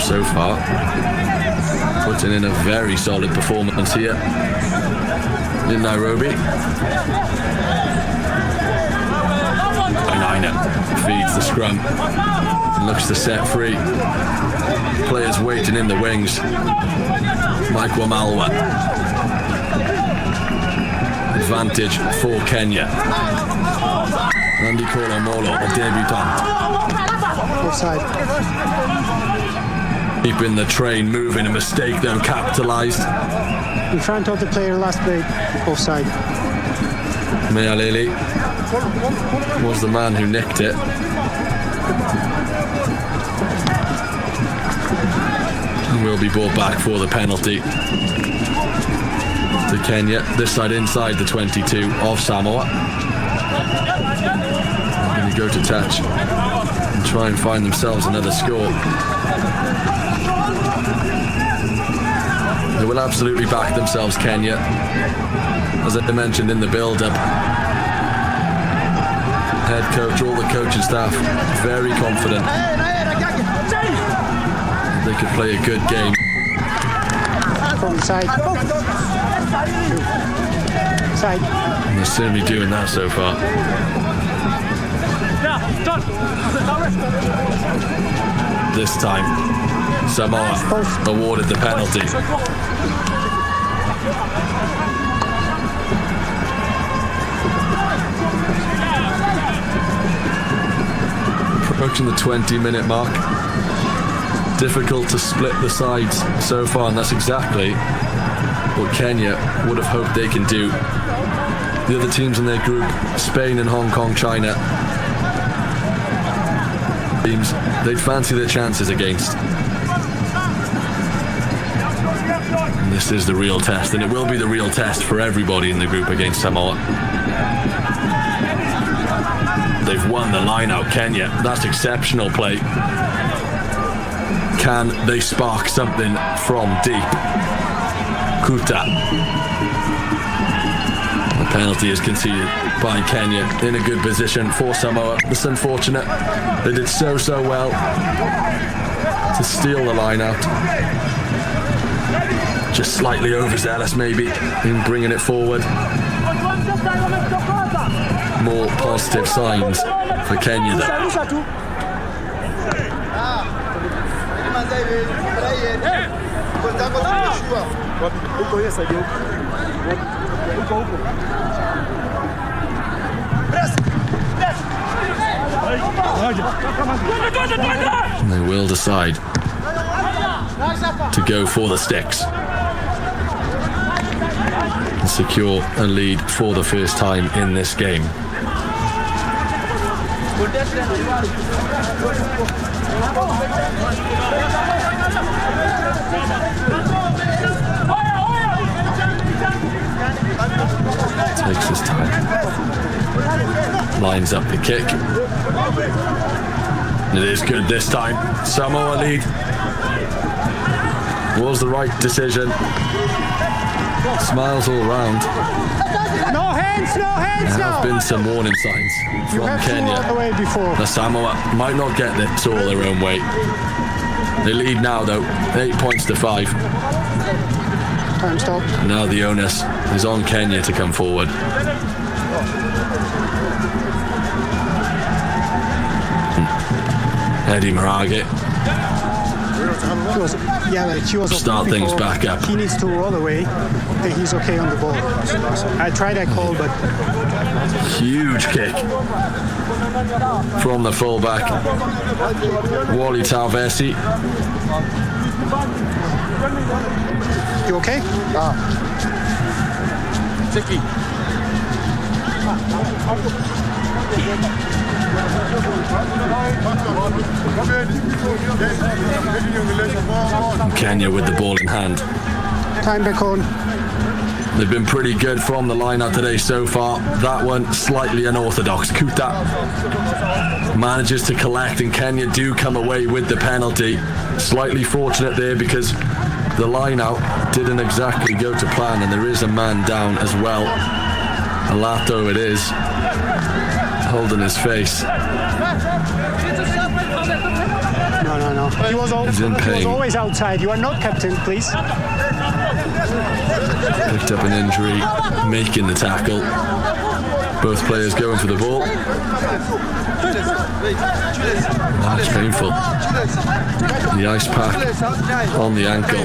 so far. Putting in a very solid performance here in Nairobi. Aina feeds the scrum and looks to set free. Players waiting in the wings. Mike Wamalwa. Advantage for Kenya. Randy Kolomolo, a debutant. Offside. Keeping the train moving, a mistake though capitalised. In front of the player last break, offside. Mealeli was the man who nicked it. And will be brought back for the penalty to Kenya. This side inside the 22 of Samoa. Going to go to touch and try and find themselves another score. They will absolutely back themselves, Kenya. As I mentioned in the build-up, head coach, all the coaching staff, very confident they could play a good game. From the side. Side. And they're certainly doing that so far. This time, Samoa awarded the penalty. Approaching the 20-minute mark. Difficult to split the sides so far, and that's exactly what Kenya would have hoped they can do. The other teams in their group, Spain and Hong Kong, China, teams they'd fancy their chances against. And this is the real test, and it will be the real test for everybody in the group against Samoa. They've won the line out, Kenya. That's exceptional play. Can they spark something from deep? Kuta. The penalty is conceded by Kenya in a good position for Samoa. It's unfortunate. They did so well to steal the line out. Just slightly overzealous maybe in bringing it forward. More positive signs for Kenya though. And they will decide to go for the sticks and secure a lead for the first time in this game. Takes his time. Lines up the kick. It is good this time. Samoa lead. Was the right decision. Smiles all round. No hands, no hands. There have been some warning signs from Kenya. The Samoa might not get this all their own way. They lead now though, 8 points to 5. Time stop. Now the onus is on Kenya to come forward. Eddie Marage. He was start things back up. He needs to roll away, and he's okay on the ball. I tried that call, but huge kick from the fullback, Wally Talvesi. You okay? Kenya with the ball in hand. Time back on. They've been pretty good from the line-out today so far. That one slightly unorthodox. Kuta manages to collect, and Kenya do come away with the penalty. Slightly fortunate there because the line-out didn't exactly go to plan, and there is a man down as well. Alato it is, holding his face. No. He's in pain. He was always outside. You are not captain, please. Picked up an injury, making the tackle. Both players going for the ball. That's painful. The ice pack on the ankle.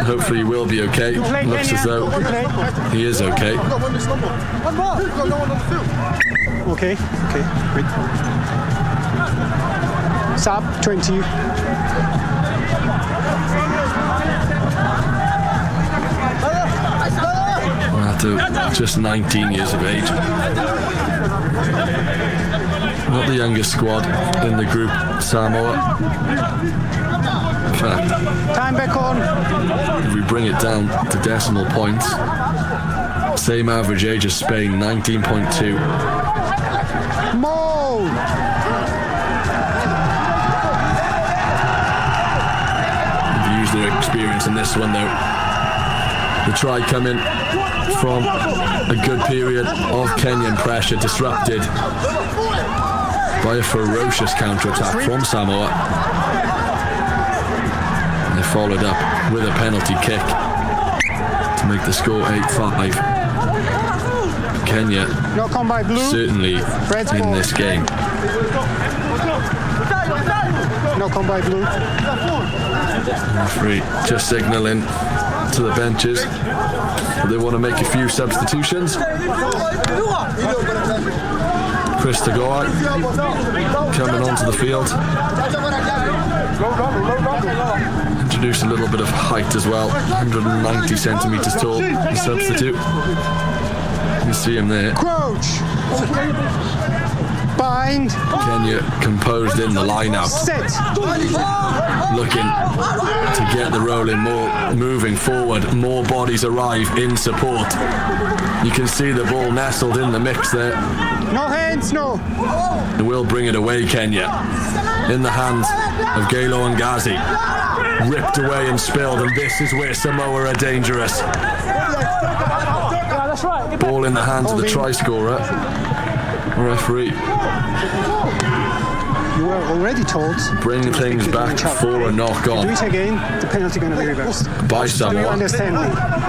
Hopefully he will be okay. Looks as though he is okay. Okay, great. Sub 20. Just 19 years of age. Not the youngest squad in the group, Samoa. In fact, time back on. If we bring it down to decimal points, same average age as Spain, 19.2. Mo! They've used their experience in this one though. The try coming from a good period of Kenyan pressure, disrupted by a ferocious counter-attack from Samoa. And they followed up with a penalty kick to make the score 8-5. Kenya certainly in this game. Knock on by blue. Referee just signalling to the benches that they want to make a few substitutions. Chris Tagoa coming onto the field. Introduce a little bit of height as well. 190 centimetres tall, the substitute. You see him there. Crouch. Bind. Kenya composed in the line-out. Set. Looking to get the rolling more, moving forward. More bodies arrive in support. You can see the ball nestled in the mix there. No hands, no. They will bring it away, Kenya. In the hands of Galo and Ghazi. Ripped away and spilled, and this is where Samoa are dangerous. Ball in the hands of the try scorer. Referee. You were already told. Bring things back for a knock on. Do it again, the penalty going to be reversed. By Samoa. Do you understand me?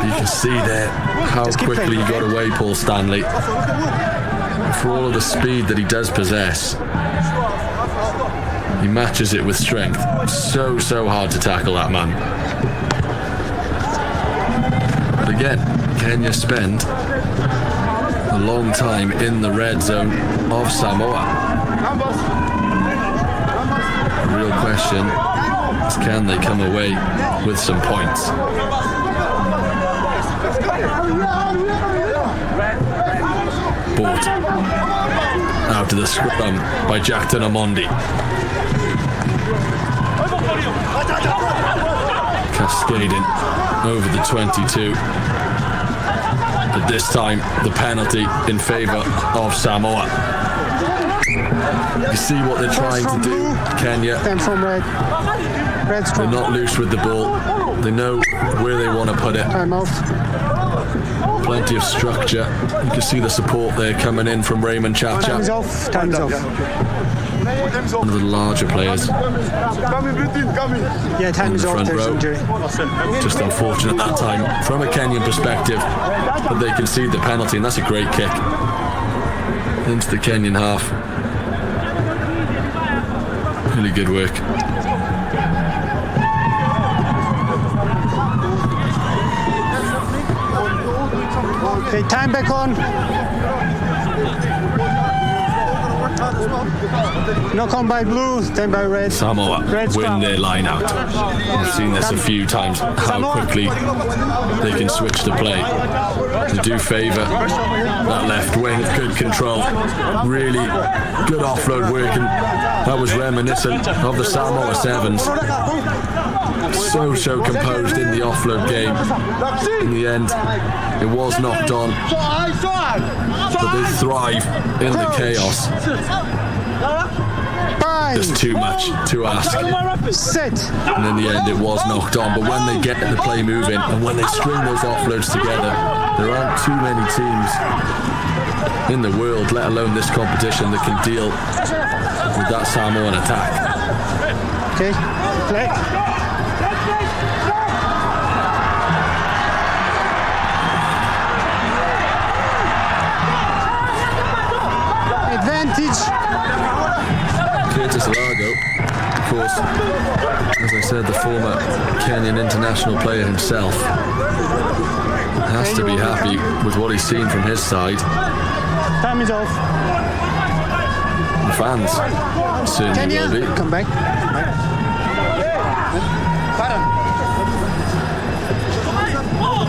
You can see there how quickly he got away, Paul Stanley. And for all of the speed that he does possess, he matches it with strength. So hard to tackle that man. But again, Kenya spend a long time in the red zone of Samoa. The real question is, can they come away with some points? Bought out to the scrum by Jackton Amondi. Cascading over the 22. But this time, the penalty in favour of Samoa. You see what they're trying to do, Kenya. Then from red. They're not loose with the ball. They know where they want to put it. Time off. Plenty of structure. You can see the support there coming in from Raymond Chacha. Time is off. Time is off. One of the larger players. Yeah, time is off. There's injury. Just unfortunate that time from a Kenyan perspective, but they concede the penalty, and that's a great kick into the Kenyan half. Really good work. Okay, time back on. Knock on by blue, then by red. Samoa win their line out. We've seen this a few times, how quickly they can switch the play. They do favour that left wing, good control, really good offload work, and that was reminiscent of the Samoa Sevens. So composed in the offload game. In the end, it was knocked on, but they thrive in the chaos. There's too much to ask. And in the end, it was knocked on. But when they get the play moving and when they string those offloads together, there aren't too many teams in the world, let alone this competition, that can deal with that Samoan attack. Okay, play. Advantage. Curtis Largo, of course, as I said, the former Kenyan international player himself, has to be happy with what he's seen from his side. Time is off. The fans certainly Kenya, will be. come back.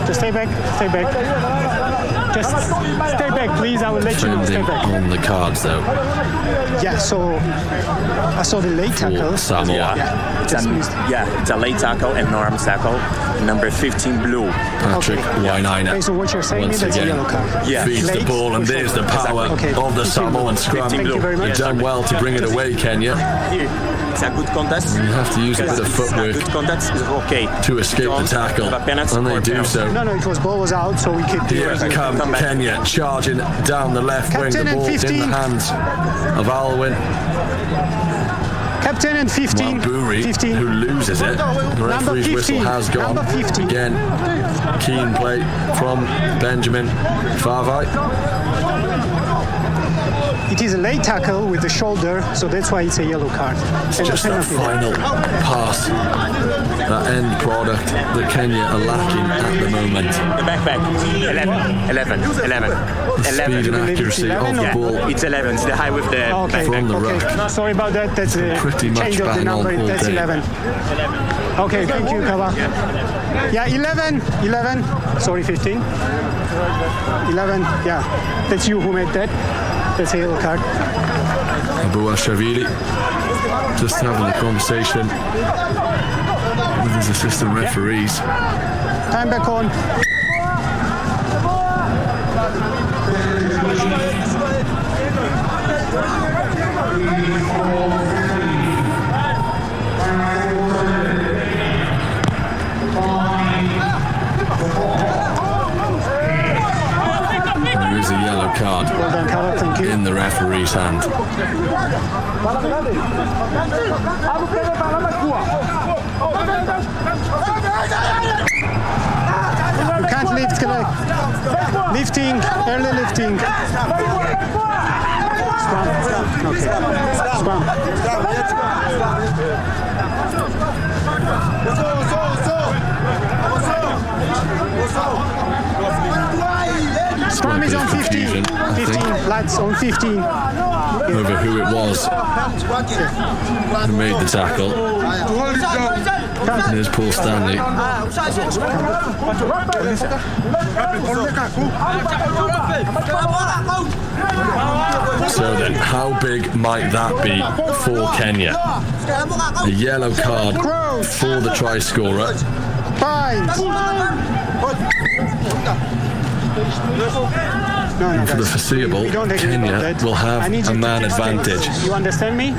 Just stay back. Just stay back, please. I will let you know. Stay Trending back. on the cards, though, Yeah, so I saw the late tackle. for Samoa. Yeah, dismissed. It's a late tackle and no arms tackle. Number 15, blue. Patrick Wainaina. Okay, so what you're saying is once that's a again yellow card. Yeah. feeds the Late ball, and for there's the sure. power Okay, of the 15 Samoan scrum. Thank you very much. You've done well to bring it away, Kenya. It's a good contest. You have to use a bit of It's a footwork good contest. It's okay. to escape the tackle, Have a penalty and they or do penalty. so. No, it was ball was out, so we kept Here the come Come back. Kenya charging down the left wing. Captain The and ball in 15. the hands of Alwyn captain and 15. Wamburi, 15. who loses it. The referee's 15. whistle has gone. Number 15. Again, keen play from Benjamin Favai. It is a late tackle with the shoulder, so that's why it's a yellow card. It's just that final pass, that end product that Kenya are lacking at the moment. The back. 11. The speed and accuracy of the ball. It's 11. It's the high with the Okay, From the okay. ruck. No, sorry about that. That's a Pretty much change of the bang on number. all That's day. 11. Okay, thank you, Kawa. Yeah, 11. Sorry, 15. 11. Yeah, that's you who made that. That's a yellow card. Abu Ashavili just having a conversation with his assistant referees. Time back on. There is a yellow card Well done, Kawa. Thank you. in the referee's hand. You can't lift, lifting, early lifting. Scrum. Okay. Scrum. Scrum is on 15. Confusion, I 15, think. lads, on 15. Over who it was who made the tackle. And there's Paul Stanley. So then, how big might that be for Kenya? A yellow card for the try scorer. Fine. No, For the guys. foreseeable, We don't agree Kenya about that. will have I need you a to man keep space. advantage. You understand me?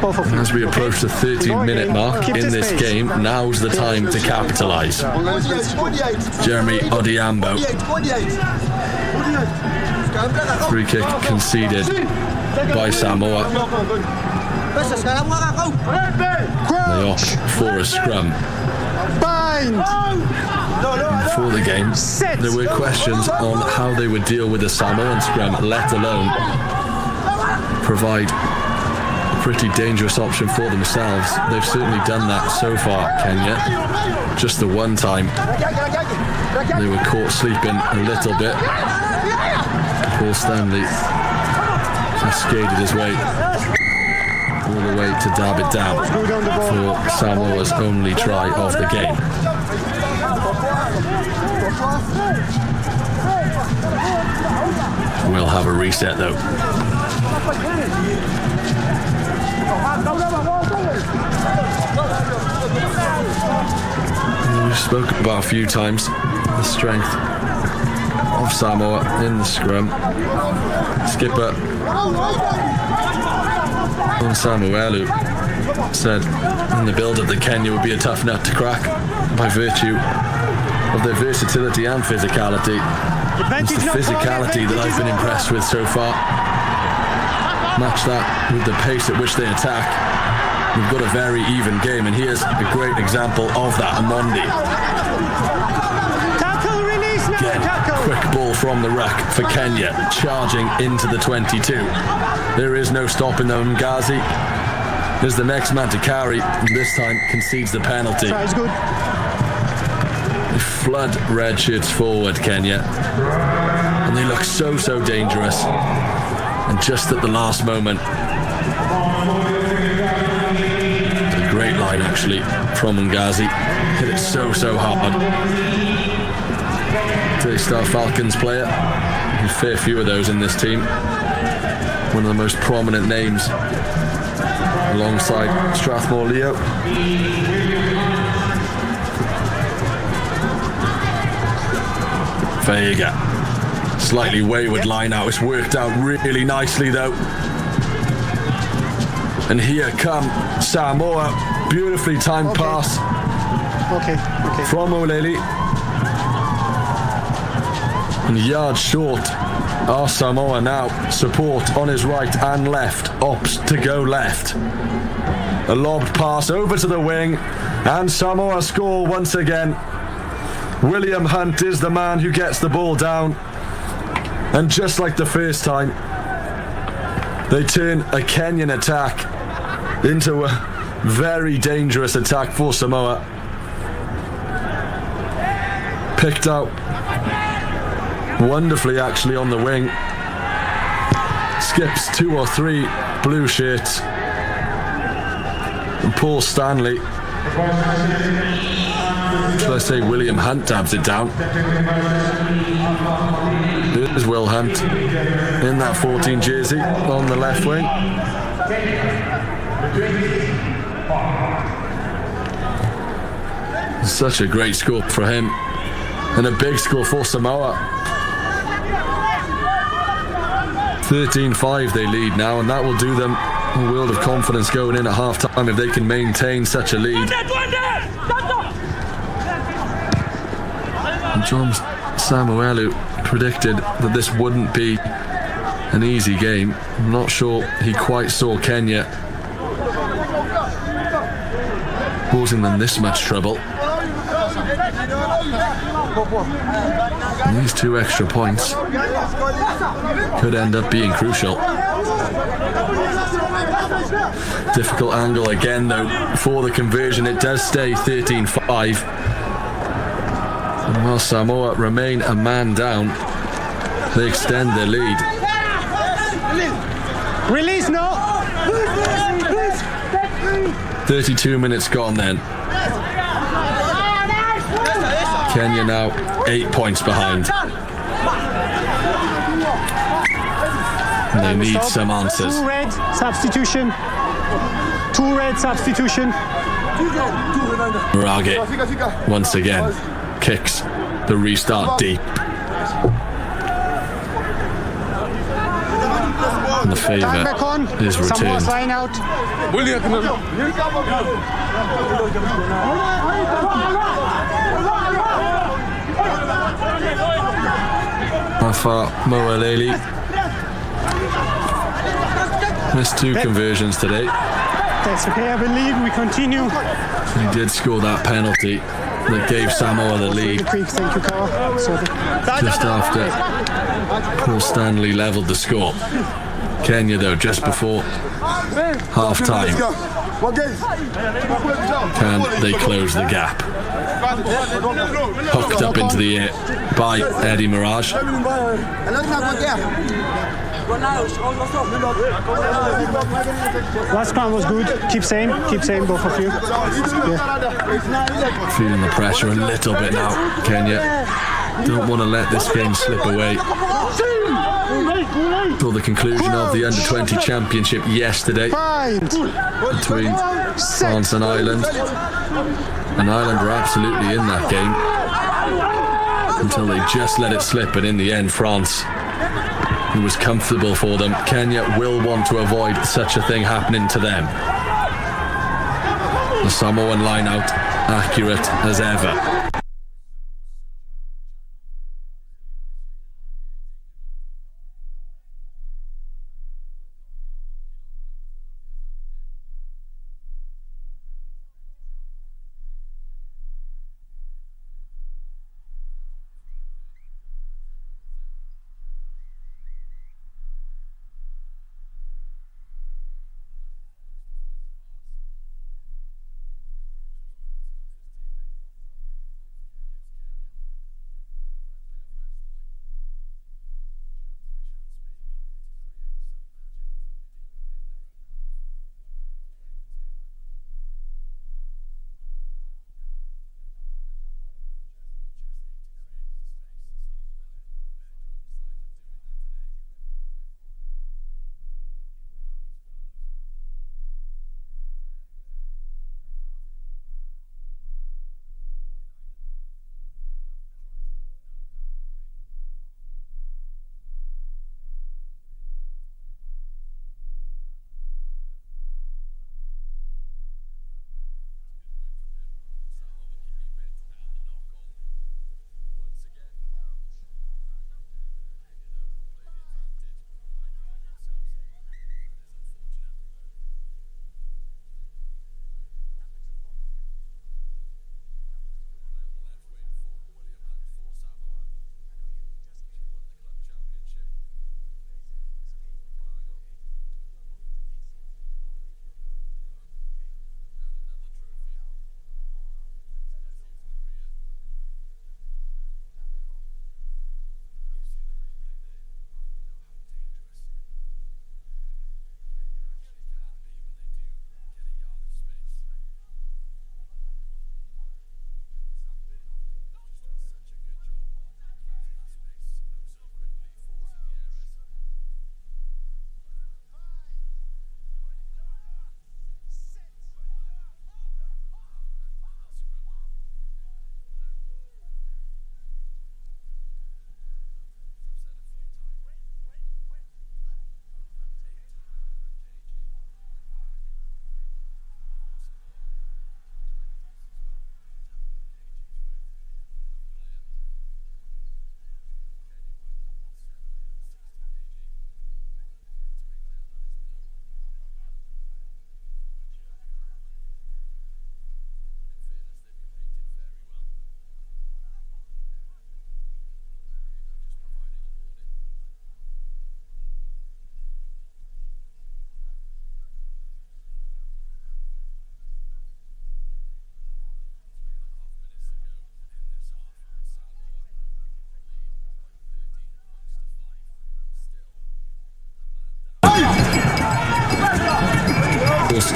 Both of you. As we approach the Okay? 13-minute Go mark again. Keep in the this space. game, now's the time to capitalise. Jeremy Odiambo. Free kick conceded by Samoa. They opt for a scrum. Bind. Before the game, Set. there were questions on how they would deal with the Samoan scrum, let alone provide a pretty dangerous option for themselves. They've certainly done that so far, Kenya. Just the one time they were caught sleeping a little bit. Paul Stanley cascaded his way all the way to dab it down for Samoa's only try of the game. We'll have a reset though. We've spoken about a few times the strength of Samoa in the scrum. Skipper Samuelu said in the build-up that Kenya would be a tough nut to crack by virtue of their versatility and physicality. It's the physicality that I've been impressed with so far. Match that with the pace at which they attack. We've got a very even game, and here's a great example of that. Amondi. Tackle, release now, Again, tackle. quick ball from the ruck for Kenya, charging into the 22. There is no stopping them. Mgazi is the next man to carry, and this time concedes the penalty. Try is good. They flood red shirts forward, Kenya, and they look so dangerous. And just at the last moment, a great line actually from Mgazi. Hit it so hard. Daystar Falcons player, a fair few of those in this team. One of the most prominent names alongside Strathmore Leo. Vega, slightly wayward line out. It's worked out really nicely though. And here come Samoa. Beautifully timed pass Okay. from Oleli. And yards short are Samoa now. Support on his right and left. Opts to go left. A lobbed pass over to the wing. And Samoa score once again. William Hunt is the man who gets the ball down. And just like the first time, they turn a Kenyan attack into a very dangerous attack for Samoa. Picked out wonderfully actually on the wing. Skips 2 or 3 blue shirts. And Paul Stanley, should I say William Hunt, dabs it down. There's Will Hunt in that 14 jersey on the left wing. Such a great score for him, and a big score for Samoa. 13-5 they lead now, and that will do them a world of confidence going in at half-time if they can maintain such a lead. And John Samuelu predicted that this wouldn't be an easy game. I'm not sure he quite saw Kenya causing them this much trouble. And these 2 extra points could end up being crucial. Difficult angle again though for the conversion. It does stay 13-5. And while Samoa remain a man down, they extend their lead. Release now. 32 minutes gone then. Kenya now 8 points behind. And they need some answers. 2 red substitution. 2 red substitution. Murage once again kicks the restart deep. And the favour is returned. Line out. Afa Moaleli missed 2 conversions today. That's okay, I believe we continue. He did score that penalty that gave Samoa the lead Thank you, Kawa. Sorry. just after Paul Stanley levelled the score. Kenya though, just before half time, can they close the gap? Hooked up into the air by Eddie Mirage. Last round was good. Keep same, both of you. Feeling the pressure a little bit now, Kenya. Don't want to let this game slip away. Till the conclusion of the Under-20 Championship yesterday between France and Ireland. And Ireland were absolutely in that game until they just let it slip, and in the end France, it was comfortable for them. Kenya will want to avoid such a thing happening to them. The Samoan line out, accurate as ever.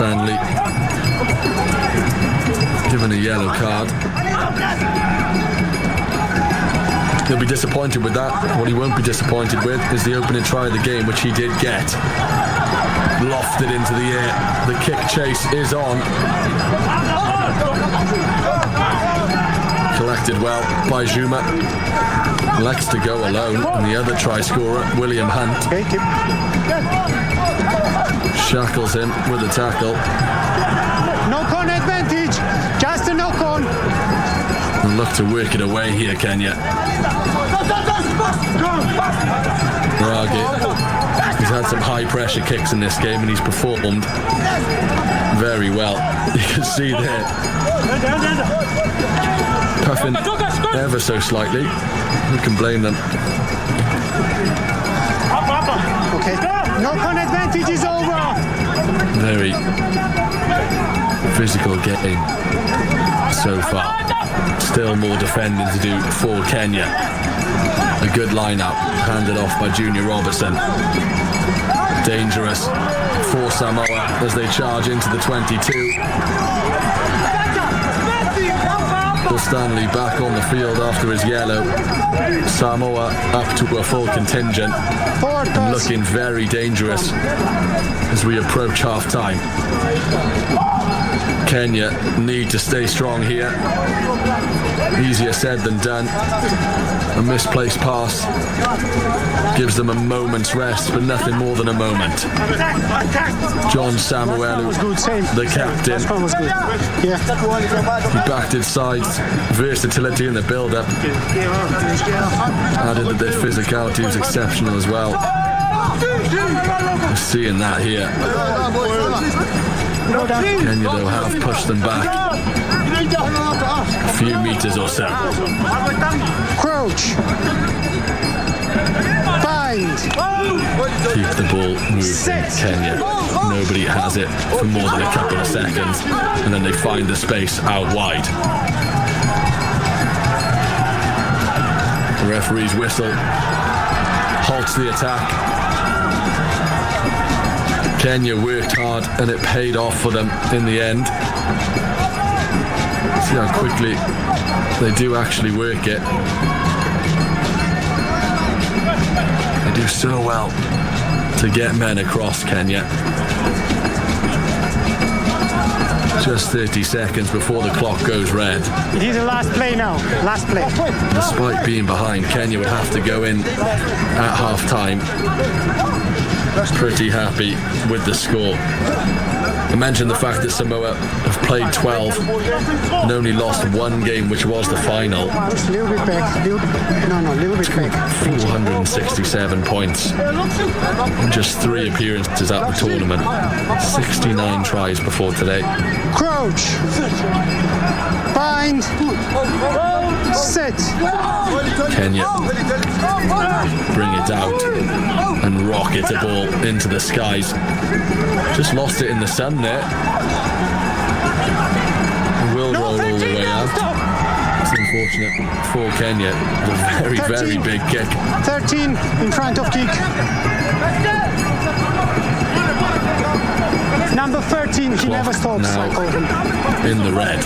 Stanley given a yellow card. He'll be disappointed with that. What he won't be disappointed with is the opening try of the game, which he did get. Lofted into the air. The kick chase is on. Collected well by Juma. Elects to go alone. And the other try scorer, William Hunt, shackles him with a tackle. Knock-on advantage. Just a knock-on. And look to work it away here, Kenya. Rugby. He's had some high-pressure kicks in this game and he's performed very well. You can see there, puffing ever so slightly. Who can blame them? Okay. Knock-on advantage is over. Very physical game so far. Still more defending to do for Kenya. A good lineup handed off by Junior Robertson. Dangerous for Samoa as they charge into the 22. Will Stanley back on the field after his yellow. Samoa up to a full contingent and looking very dangerous as we approach half-time. Kenya need to stay strong here. Easier said than done. A misplaced pass gives them a moment's rest, but nothing more than a moment. John Samuelu, the captain, Yeah. he backed his sides, versatility in the build-up. Added that their physicality was exceptional as well. We're seeing that here. Kenya, though, have pushed them back a few meters or so. Crouch. Bind. Keep the ball moving, Kenya. Nobody has it for more than a couple of seconds, and then they find the space out wide. The referee's whistle halts the attack. Kenya worked hard and it paid off for them in the end. See how quickly they do actually work it. They do so well to get men across, Kenya. Just 30 seconds before the clock goes red. It is the last play now. Last play. Despite being behind, Kenya would have to go in at half-time pretty happy with the score. I mentioned the fact that Samoa have played 12 and only lost one game, which was the final. A little bit back. Little bit back. 467 points in just 3 appearances at the tournament. 69 tries before today. Crouch. Bind. Sit. Kenya bring it out and rocket a ball into the skies. Just lost it in the sun there. Will roll all the way out. It's unfortunate for Kenya. A very, 13. very big kick. 13 in front of kick. Number 13, he never stops. Now I call him. in the red.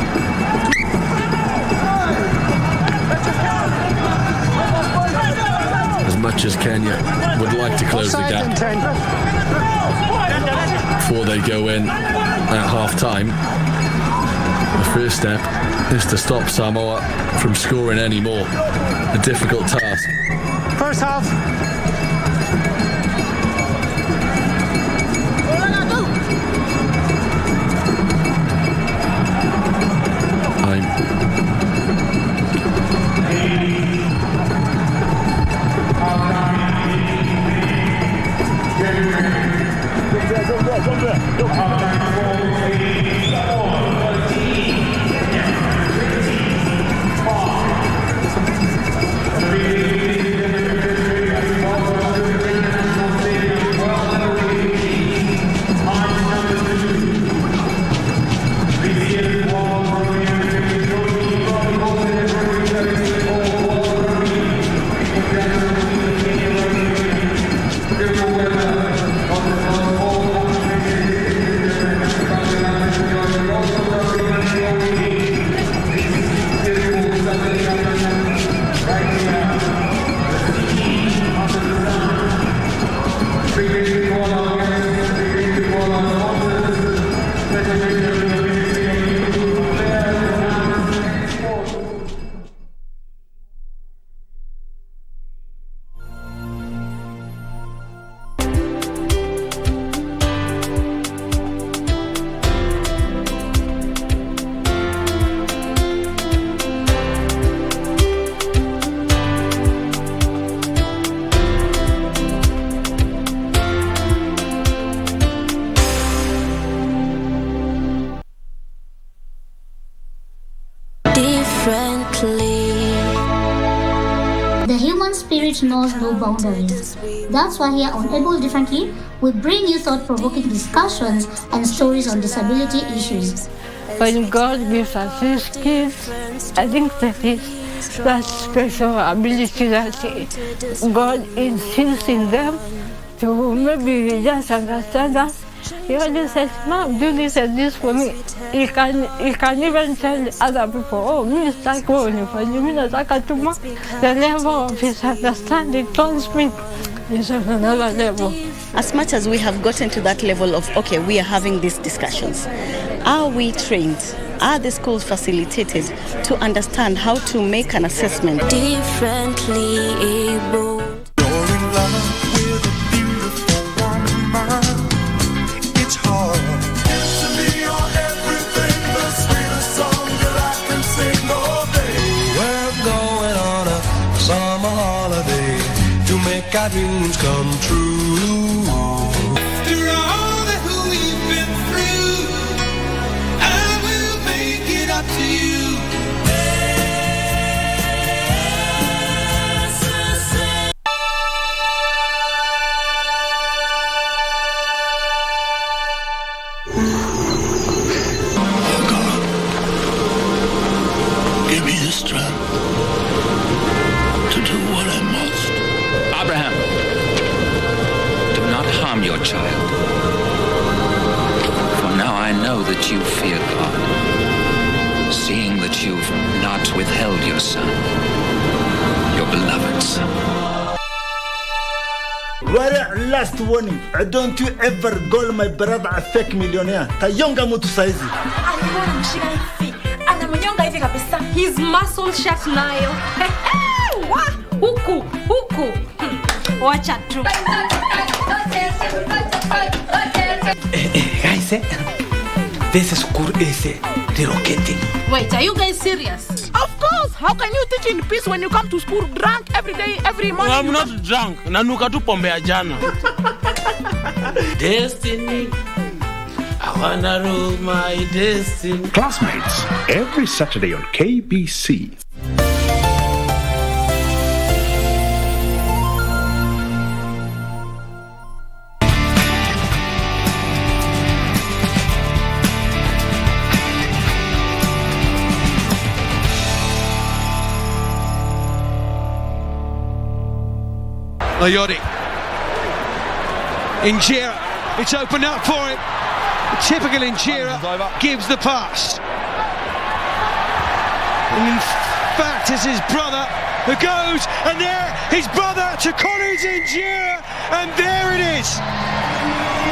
As much as Kenya would like to close the gap before they go in at half-time, the first step is to stop Samoa from scoring any more. A difficult task. First half. spirit knows no boundaries. That's why here on Able Differently, we bring you thought-provoking discussions and stories on disability issues. When God gives us these kids, I think that is that special ability that God insists in them to maybe just understand us. He only says, Mom, do this and this for me. He can even tell other people, oh, me is like one, for you, me is like a tumor. The level of his understanding towards me is on another level. As much as we have gotten to that level of, okay, we are having these discussions, are we trained? Are the schools facilitated to understand how to make an assessment? Differently able. You're in love with a beautiful woman. It's hard to be your everything, the sweetest song that I can sing all day. We're going on a summer holiday to make our dreams come true. After all that we've been through, I will make it up to you. Give me the strength to do what I must. Abraham, do not harm your child. For now I know that you fear God, seeing that you've not withheld your son, your beloved son. Very last warning. Don't you ever call my brother a fake millionaire. Tayonga mutu saizi. His muscle shut nayo. Huku. Wacha tu. Guys, this school is relocating. Wait, are you guys serious? Of course. How can you teach in peace when you come to school drunk every day, every morning? I'm not drunk. Nanuka tu pombe ya jana. Destiny. I wanna rule my destiny. Classmates, every Saturday on KBC. Ayodi. Injera. It's opened up for him. Typical Injera gives the pass. And in fact, it's his brother who goes, and there, his brother to Collins Injera, and there it is.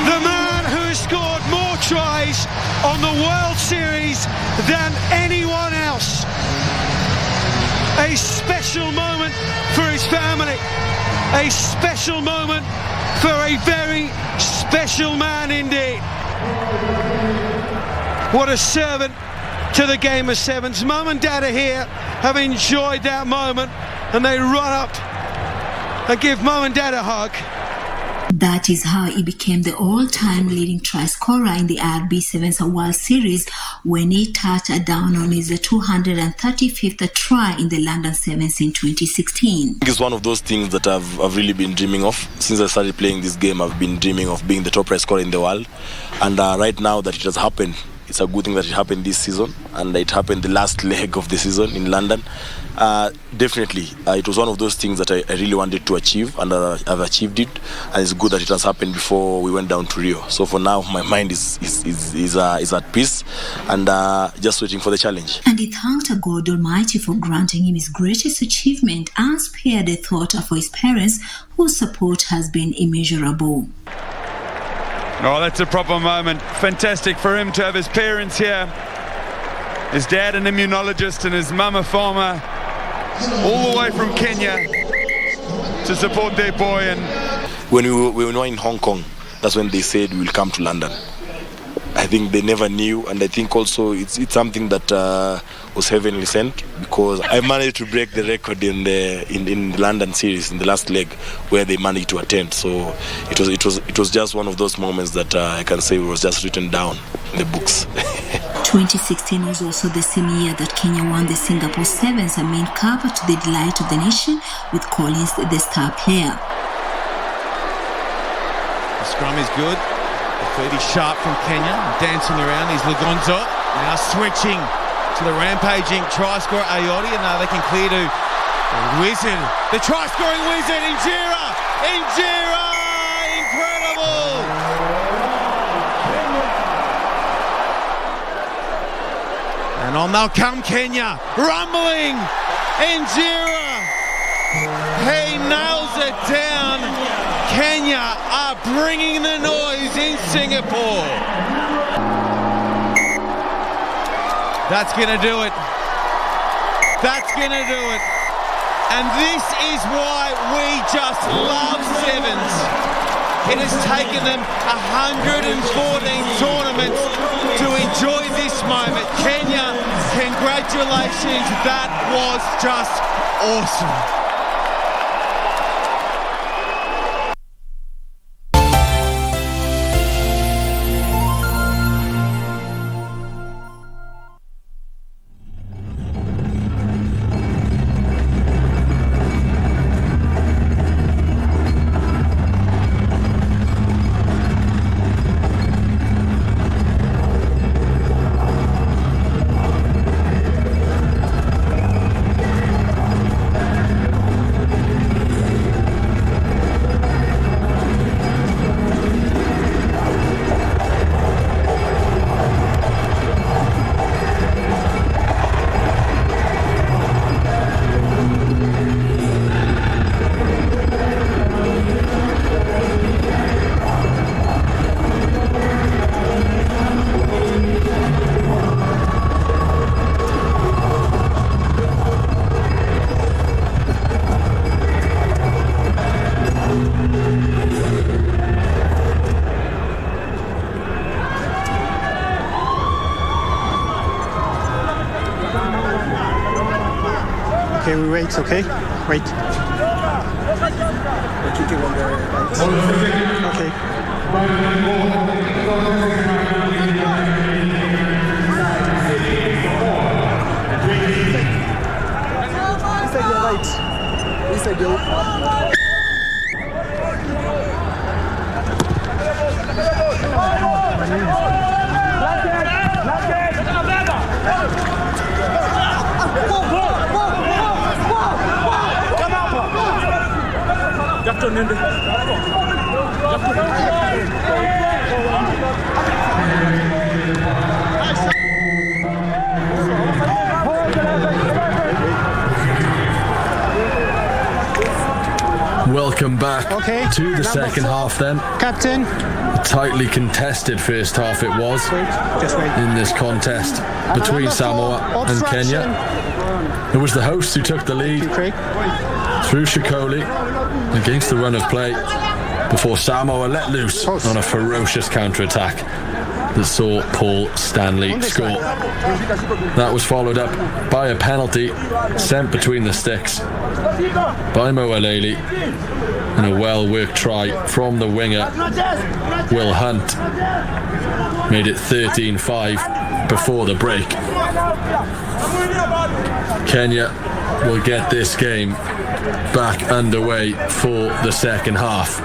The man who has scored more tries on the World Series than anyone else. A special moment for his family. A special moment for a very special man indeed. What a servant to the game of sevens. Mum and Dad are here, have enjoyed that moment, and they run up and give Mum and Dad a hug. That is how he became the all-time leading try scorer in the RB Sevens World Series when he touched down on his 235th try in the London Sevens in 2016. It's one of those things that I've really been dreaming of. Since I started playing this game, I've been dreaming of being the top try scorer in the world. And right now that it has happened, it's a good thing that it happened this season, and it happened the last leg of the season in London. Definitely, it was one of those things that I really wanted to achieve, and I've achieved it. And it's good that it has happened before we went down to Rio. So for now, my mind is at peace, and just waiting for the challenge. And he thanked God Almighty for granting him his greatest achievement, and spared a thought for his parents, whose support has been immeasurable. Oh, that's a proper moment. Fantastic for him to have his parents here. His dad an immunologist and his mum a farmer, all the way from Kenya to support their boy. And when we were in Hong Kong, that's when they said we'll come to London. I think they never knew, and I think also it's something that was heavenly sent, because I managed to break the record in the London series in the last leg where they managed to attend. So it was just one of those moments that I can say was just written down in the books. 2016 was also the same year that Kenya won the Singapore Sevens, a main cup, to the delight of the nation, with Collins the star player. The scrum is good. The feet is sharp from Kenya. Dancing around is Lugonzo. Now switching to the rampaging try scorer Ayotti, and now they can clear to the wizard. The try scoring wizard, Injera! Incredible! And on they'll come Kenya, rumbling, Injera, he nails it down. Kenya are bringing the noise in Singapore. That's gonna do it. That's gonna do it. And this is why we just love sevens. It has taken them 114 tournaments to enjoy this moment. Kenya, congratulations. That was just awesome. Okay, we wait, okay? Wait. Okay. Welcome back to the second half then. Captain. A tightly contested first half it was in this contest between Samoa and Kenya. It was the hosts who took the lead through Shikoli against the run of play before Samoa let loose on a ferocious counter-attack that saw Paul Stanley score. That was followed up by a penalty sent between the sticks by Moaleli and a well-worked try from the winger Will Hunt. Made it 13-5 before the break. Kenya will get this game back underway for the second half.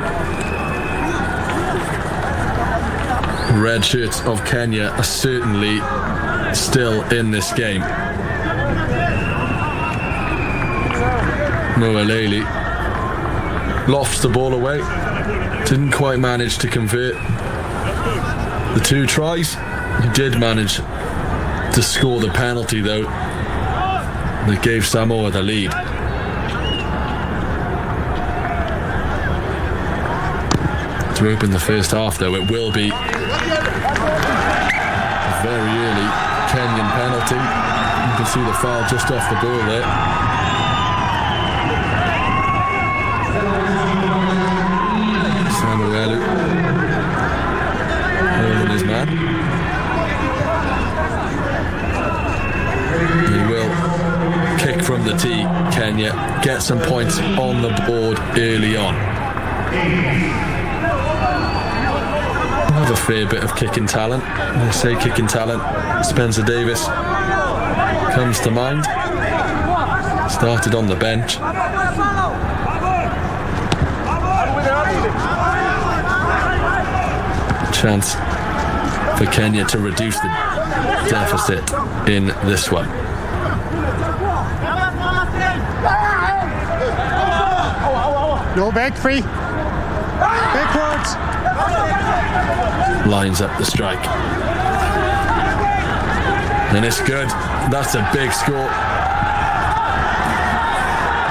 Red shirts of Kenya are certainly still in this game. Moaleli lofts the ball away, didn't quite manage to convert the two tries. He did manage to score the penalty though that gave Samoa the lead. To open the first half though, it will be a very early Kenyan penalty. You can see the foul just off the ball there. Samuelu holding his man. He will kick from the tee. Kenya get some points on the board early on. have a fair bit of kicking talent. When I say kicking talent, Spencer Davis comes to mind. Started on the bench. Chance for Kenya to reduce the deficit in this one. No back, free. Backwards. Lines up the strike. And it's good. That's a big score.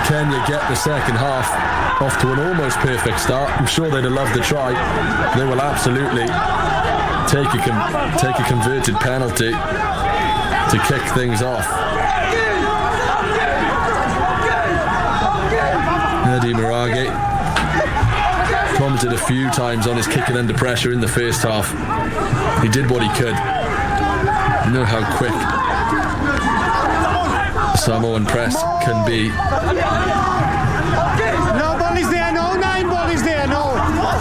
Kenya get the second half off to an almost perfect start. I'm sure they'd have loved the try. They will absolutely take a converted penalty to kick things off. Eddie Marage commented a few times on his kicking under pressure in the first half. He did what he could. You know how quick the Samoan press can be. No ball is there, no 9 ball is there, no.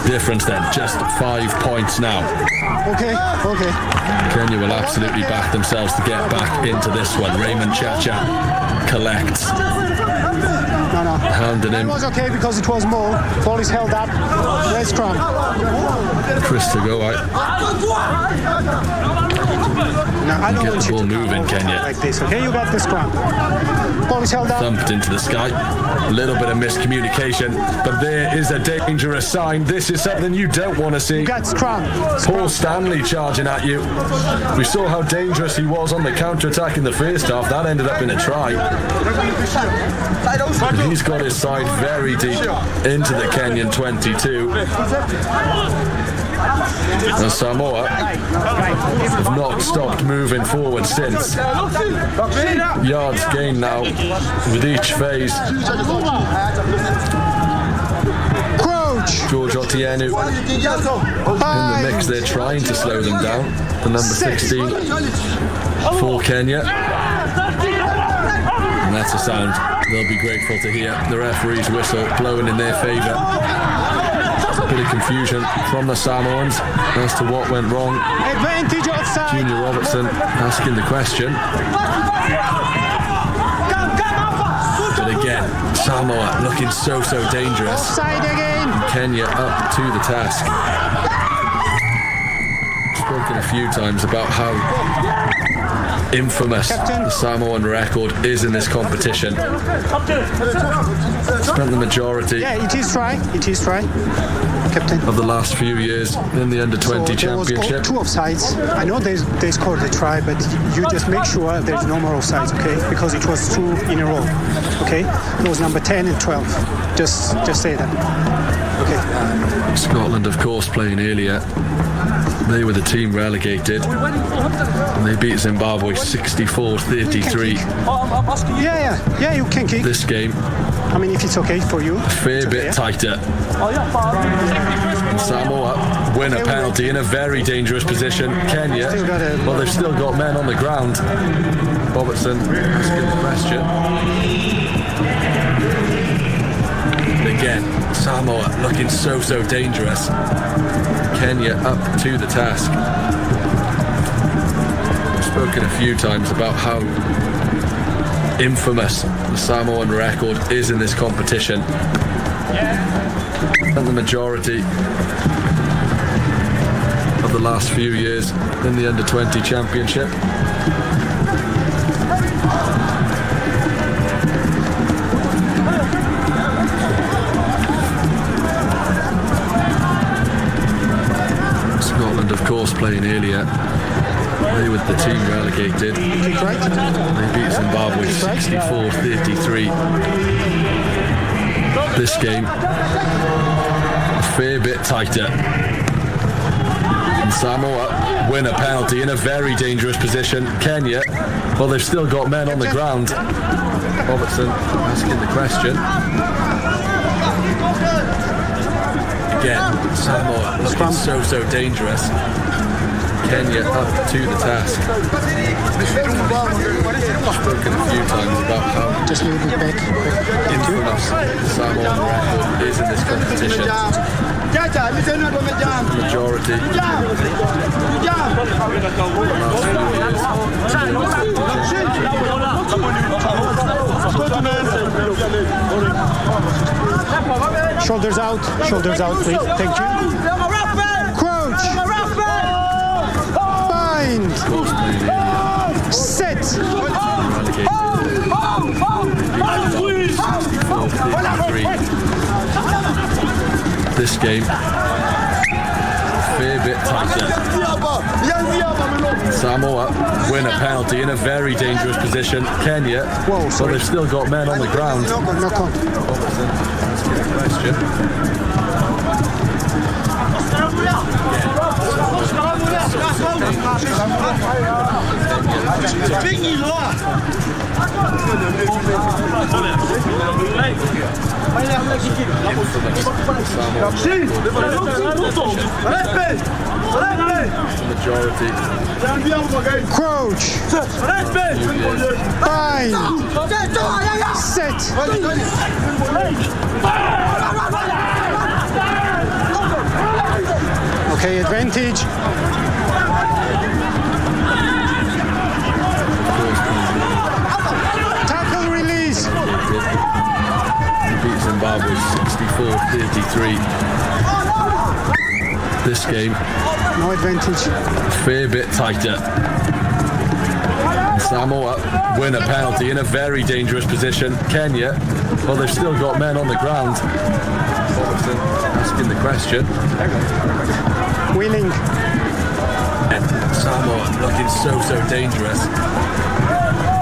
Difference then, just 5 points now. Okay. Kenya will absolutely back themselves to get back into this one. Raymond Chacha collects. No. Hounding him. It was okay because it was more. Ball is held up. Let's scrum. Chris to go out. No, I don't get want the ball moving, Kenya. Like this, okay? You got the scrum. Ball is held up. Thumped into the sky. A little bit of miscommunication, but there is a dangerous sign. This is something you don't want to see. You got scrum. Paul Stanley charging at you. We saw how dangerous he was on the counter-attack in the first half. That ended up in a try. And he's got his side very deep into the Kenyan 22. And Samoa have not stopped moving forward since. Yards gained now with each phase. George Otieno in the mix. They're trying to slow them down. The number 16 for Kenya. And that's a sound they'll be grateful to hear. The referee's whistle blowing in their favour. A bit of confusion from the Samoans as to what went wrong. Advantage offside. Junior Robertson asking the question. But again, Samoa looking so dangerous. Offside again. And Kenya up to the task. Spoken a few times about how infamous the Samoan record is in this competition. Spent the majority it is try, Captain. of the last few years in the under-20 championship. 2 offsides. I know they scored the try, but you just make sure there's no more offsides, okay? Because it was 2 in a row, okay? It was number 10 and 12. Just say that. Okay. Scotland, of course, playing earlier. They were the team relegated. And they beat Zimbabwe 64-33. Yeah, you can kick. This game, I mean, if it's okay for you. a fair bit tighter. And Samoa win a penalty in a very dangerous position. Kenya, well, they've still got men on the ground. Robertson asking the question. Again, Samoa looking so dangerous. Kenya up to the task. I've spoken a few times about how infamous the Samoan record is in this competition. And the majority of the last few years in the under-20 championship. Scotland, of course, playing earlier. They were the team relegated. They beat Zimbabwe 64-33. This game, a fair bit tighter. And Samoa win a penalty in a very dangerous position. Kenya, well, they've still got men on the ground. Robertson asking the question. Again, Samoa looking so dangerous. Kenya up to the task. Spoken a few times about how just a little bit back. infamous Samoan record is in this competition. Majority. Shoulders out, please. Thank you. Crouch. Bind. Set. This game, fair bit tighter. Samoa win a penalty in a very dangerous position. Kenya, so they've still got men on the ground. Question. Majority. Crouch. Bind. Set. Okay, advantage. Tackle release. Beat Zimbabwe 64-33. This game, no advantage. Fair bit tighter. Samoa win a penalty in a very dangerous position. Kenya, well, they've still got men on the ground. Robertson asking the question. Wheeling. Samoa looking so dangerous.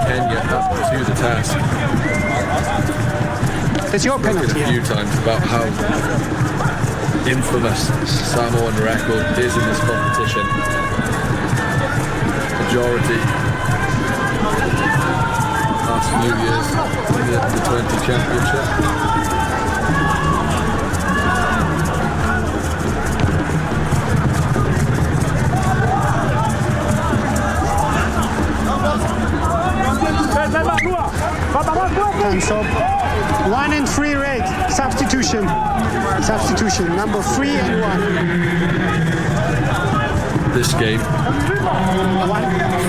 Kenya up to the task. It's your penalty. A few times about how infamous Samoan record is in this competition. Majority last few years in the U20 championship. Hands up. 1 and 3 red. Substitution. Number 3 and 1. This game,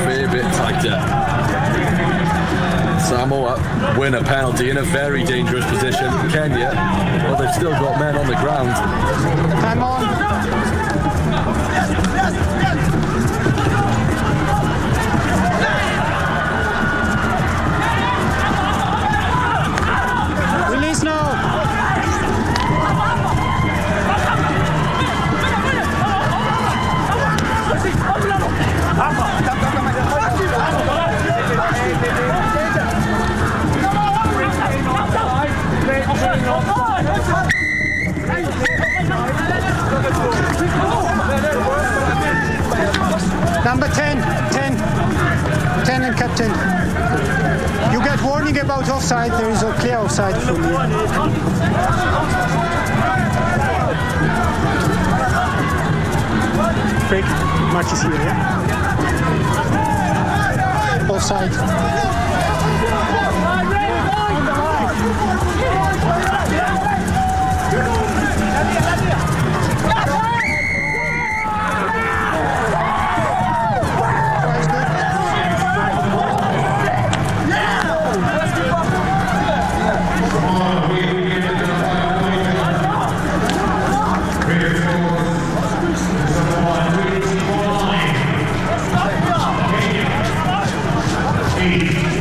fair bit tighter. Samoa win a penalty in a very dangerous position. Kenya, well, they've still got men on the ground. Time on. Release now. Number 10 and captain. You get warning about offside. There is a clear offside for me. Break. Mark is here, yeah? Offside. Hey.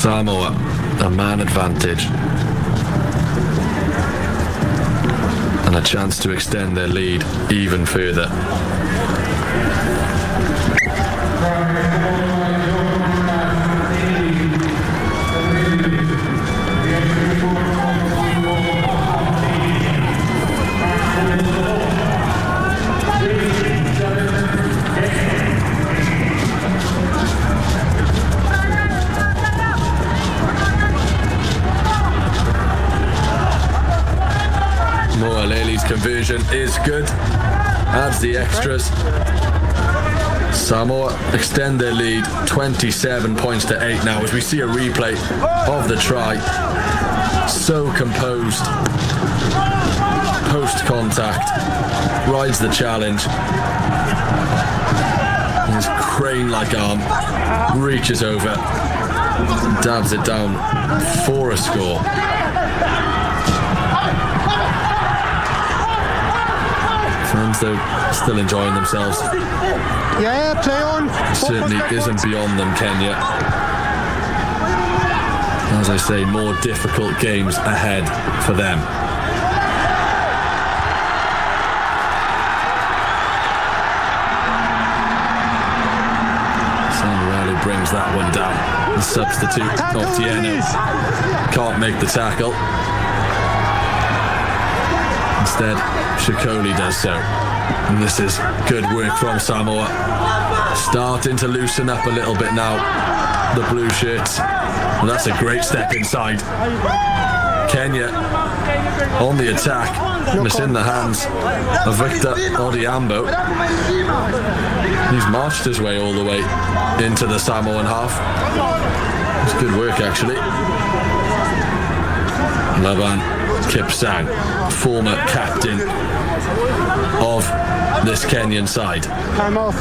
Samoa, a man advantage. And a chance to extend their lead even further. Moaleli's conversion is good. Adds the extras. Samoa extend their lead 27 points to 8 now as we see a replay of the try. So composed. Post contact. Rides the challenge. His crane-like arm reaches over. Dabs it down for a score. Fans though still enjoying themselves. Yeah, play on. Certainly isn't beyond them, Kenya. As I say, more difficult games ahead for them. Sangarelli brings that one down. The substitute, Otieno, can't make the tackle. Instead, Shikoli does so. And this is good work from Samoa. Starting to loosen up a little bit now, the blue shirts. And that's a great step inside. Kenya on the attack. And it's in the hands of Victor Odiambo. He's marched his way all the way into the Samoan half. It's good work, actually. Laban Kipsang, former captain of this Kenyan side. Time off.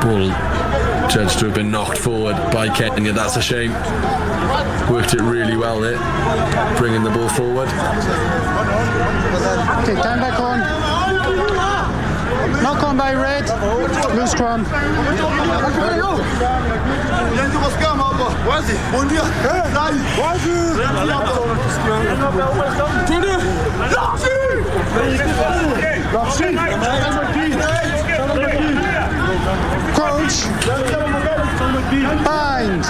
Ball judged to have been knocked forward by Kenya. That's a shame. Worked it really well there, bringing the ball forward. Okay, time back on. Knock on by red. Blue scrum. Coach. Bind.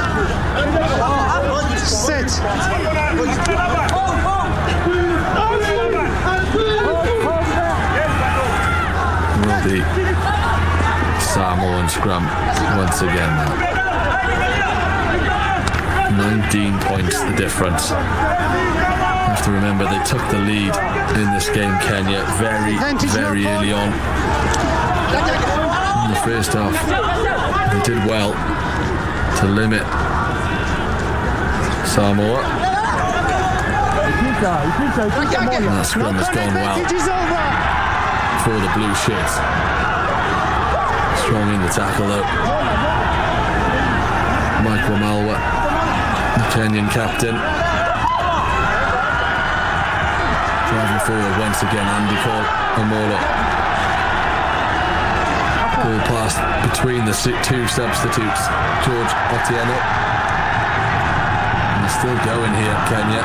Sit. Will the Samoan scrum once again now. 19 points the difference. Have to remember they took the lead in this game, Kenya, very early on. In the first half, they did well to limit Samoa. And that scrum has gone well for the blue shirts. Strong in the tackle though. Mike Wamalwa, the Kenyan captain. Driving forward once again, Andy Cole Amolo. Ball passed between the two substitutes, George Otieno. And they're still going here, Kenya.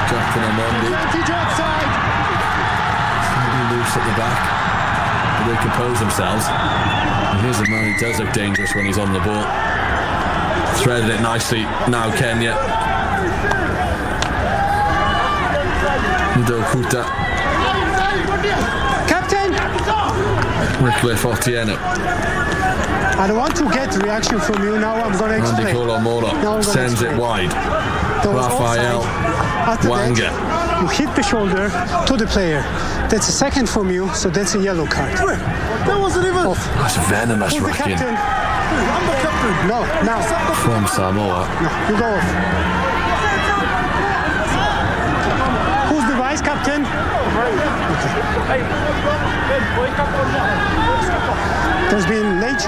Jackson Amondi. Slightly loose at the back, but they compose themselves. And here's a man who does look dangerous when he's on the ball. Threaded it nicely now, Kenya. Ido Kuta. Captain! Wycliffe Otieno. I don't want to get reaction from you now. I'm going to explain. Andy Kolomola sends it wide. Raphael Wanga. You hit the shoulder to the player. That's a second from you, so that's a yellow card. That wasn't even off. That's venomous, Who's the Rackin. captain? I'm the captain. No, now. From Samoa. No, you go off. Who's the vice captain? Okay. There's been late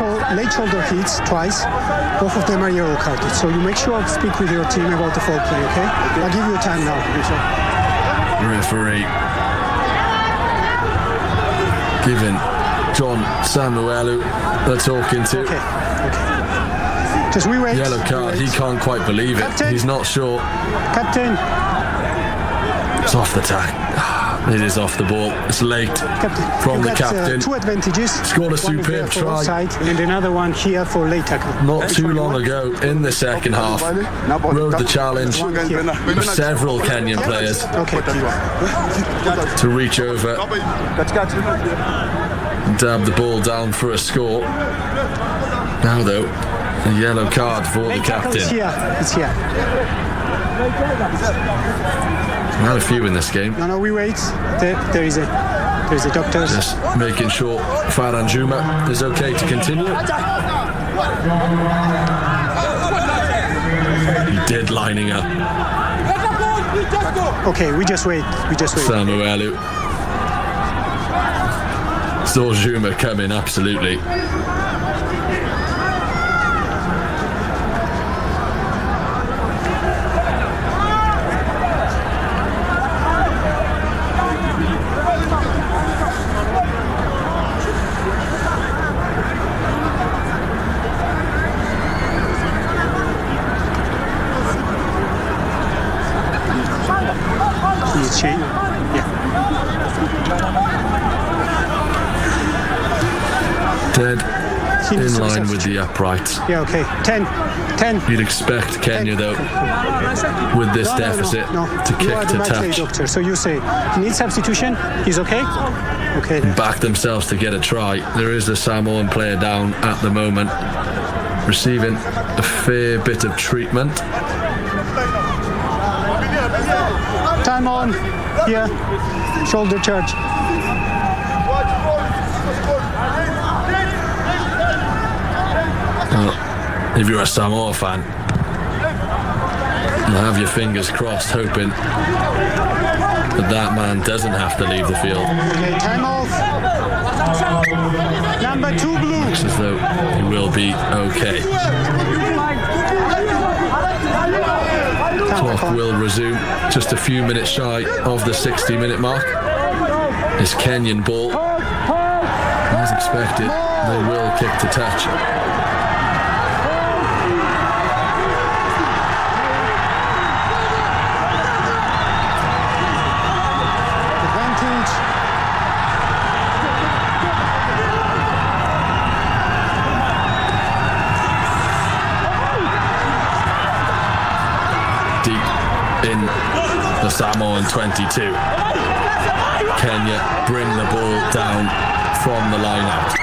shoulder hits twice. Both of them are yellow carded. So you make sure to speak with your team about the foul play, okay? I'll give you time now. Referee giving John Samuelu they're talking to. Okay. Just we wait. Yellow card. He can't quite believe it. Captain. He's not sure. Captain. It's off the tack. It is off the ball. It's late from the captain. Two advantages. Scored a One is there superb for try. offside, and another one here for late tackle. Not too long ago, in the second half, rode the challenge of several Kenyan players to reach over, dab the ball down for a score. Now though, a yellow card for the captain. It's here. Not a few in this game. No, we wait. There is a doctor. Just making sure Faranjuma is okay to continue. He did lining up. Okay, we just wait. Samuelu. Saw Juma coming, absolutely. Dead in line with the uprights. Yeah, okay. 10. You'd expect Kenya, though, with this deficit, to You kick are the to match day touch. doctor, so you say he needs substitution. He's okay. Okay. Then. Back themselves to get a try. There is a Samoan player down at the moment, receiving a fair bit of treatment. Time on. Here. Shoulder charge. If you're a Samoa fan, you'll have your fingers crossed, hoping that man doesn't have to leave the field. Okay, time off. Number 2 blue. Looks as though he will be okay. Clock will resume just a few minutes shy of the 60-minute mark. It's Kenyan ball. As expected, they will kick to touch. In the Samoan 22. Kenya bring the ball down from the line out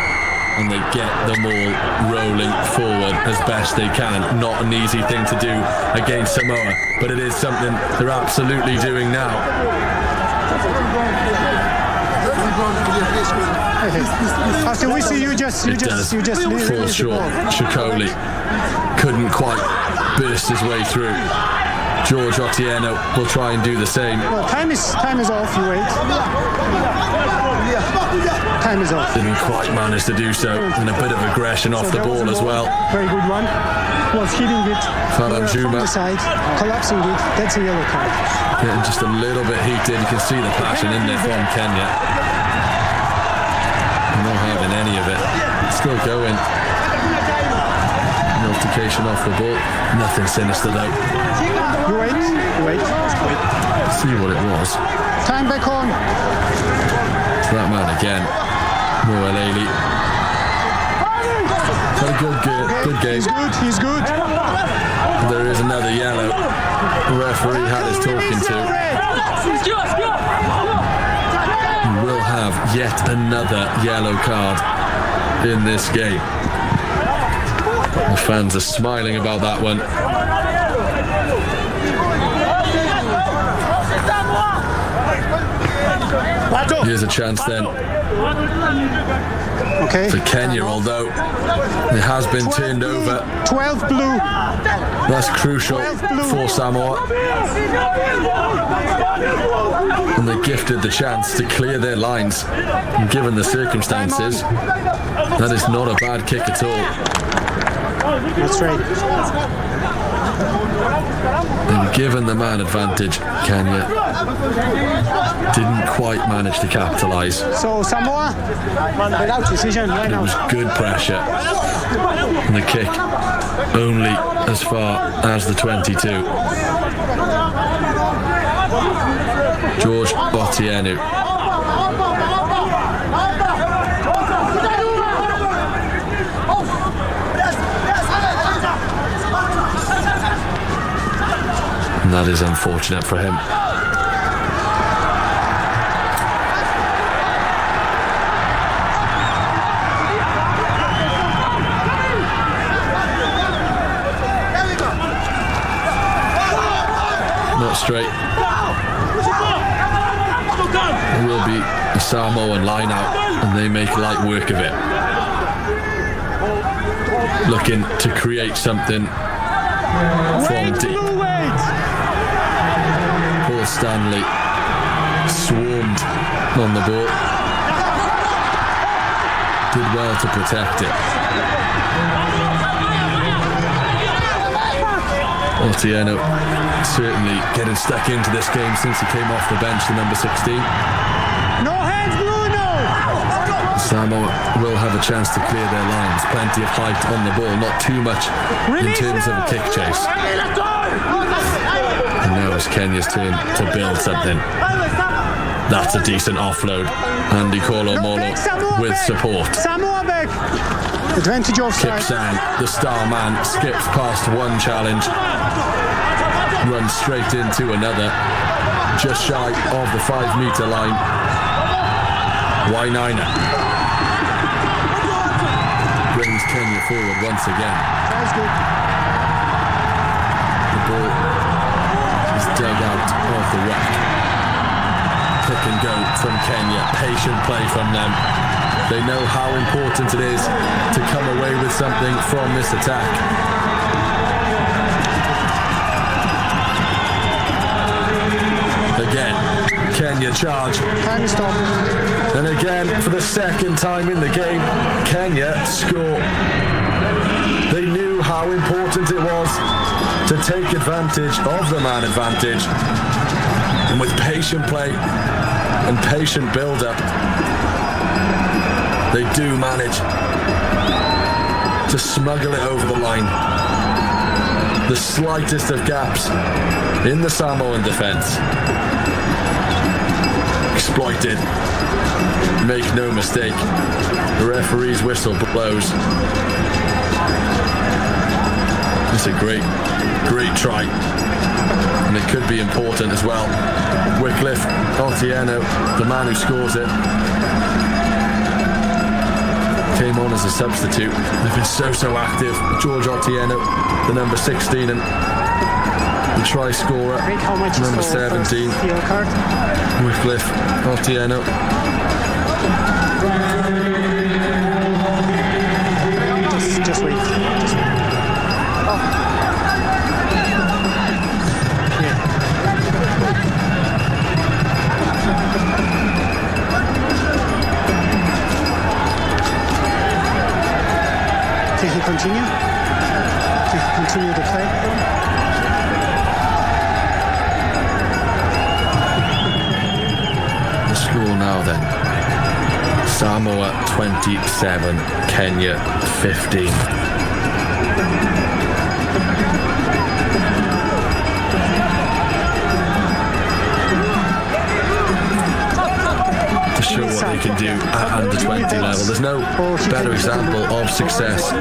and they get them all rolling forward as best they can. Not an easy thing to do against Samoa, but it is something they're absolutely doing now. After we see you just fall short. Chikoli couldn't quite burst his way through. George Otieno will try and do the same. Well, time is off. You wait. Time is off. Didn't quite manage to do so, and a bit of aggression off the ball as well. Very good one. Was hitting it from Faranjuma the side, collapsing it. That's a yellow card. Getting just a little bit heated. You can see the passion in there from Kenya. Not having any of it. Still going. Notification off the ball. Nothing sinister though. You wait. See what it was. Time back on. It's that man again. Moaleli. Very good game. He's good. There is another yellow. The referee had his talking to. We will have yet another yellow card in this game. The fans are smiling about that one. Here's a chance then for Kenya, although it has been turned over. 12 blue. That's crucial for Samoa. And they gifted the chance to clear their lines. And given the circumstances, that is not a bad kick at all. That's right. And given the man advantage, Kenya didn't quite manage to capitalise. So Samoa, without decision, right It now. was good pressure. And the kick only as far as the 22. George Otieno. And that is unfortunate for him. Not straight. There will be a Samoan line out, and they make light work of it. Looking to create something from deep. Paul Stanley swarmed on the ball. Did well to protect it. Otieno certainly getting stuck into this game since he came off the bench, the number 16. No hands, Bruno! Samoa will have a chance to clear their lines. Plenty of height on the ball, not too much in terms of a kick chase. And now it's Kenya's turn to build something. That's a decent offload. Andy Kolomolo with support. Samoa back. Advantage offside. Kipsang, the star man, skips past one challenge, runs straight into another, just shy of the 5 metre line. Wainaina brings Kenya forward once again. That's good. The ball is dug out of the ruck. Pick and go from Kenya. Patient play from them. They know how important it is to come away with something from this attack. Again, Kenya charge. Time stop. And again, for the second time in the game, Kenya score. They knew how important it was to take advantage of the man advantage. And with patient play and patient build-up, they do manage to smuggle it over the line. The slightest of gaps in the Samoan defence. Exploited. Make no mistake. The referee's whistle blows. It's a great try. And it could be important as well. Wycliffe Otieno, the man who scores it, came on as a substitute. They've been so active. George Otieno, the number 16, and the try scorer, number 17. Wycliffe Otieno. Just wait. Can he continue? Can he continue the play? The score now then. Samoa 27, Kenya 15. To show what they can do at under 20 level. There's no better example of success.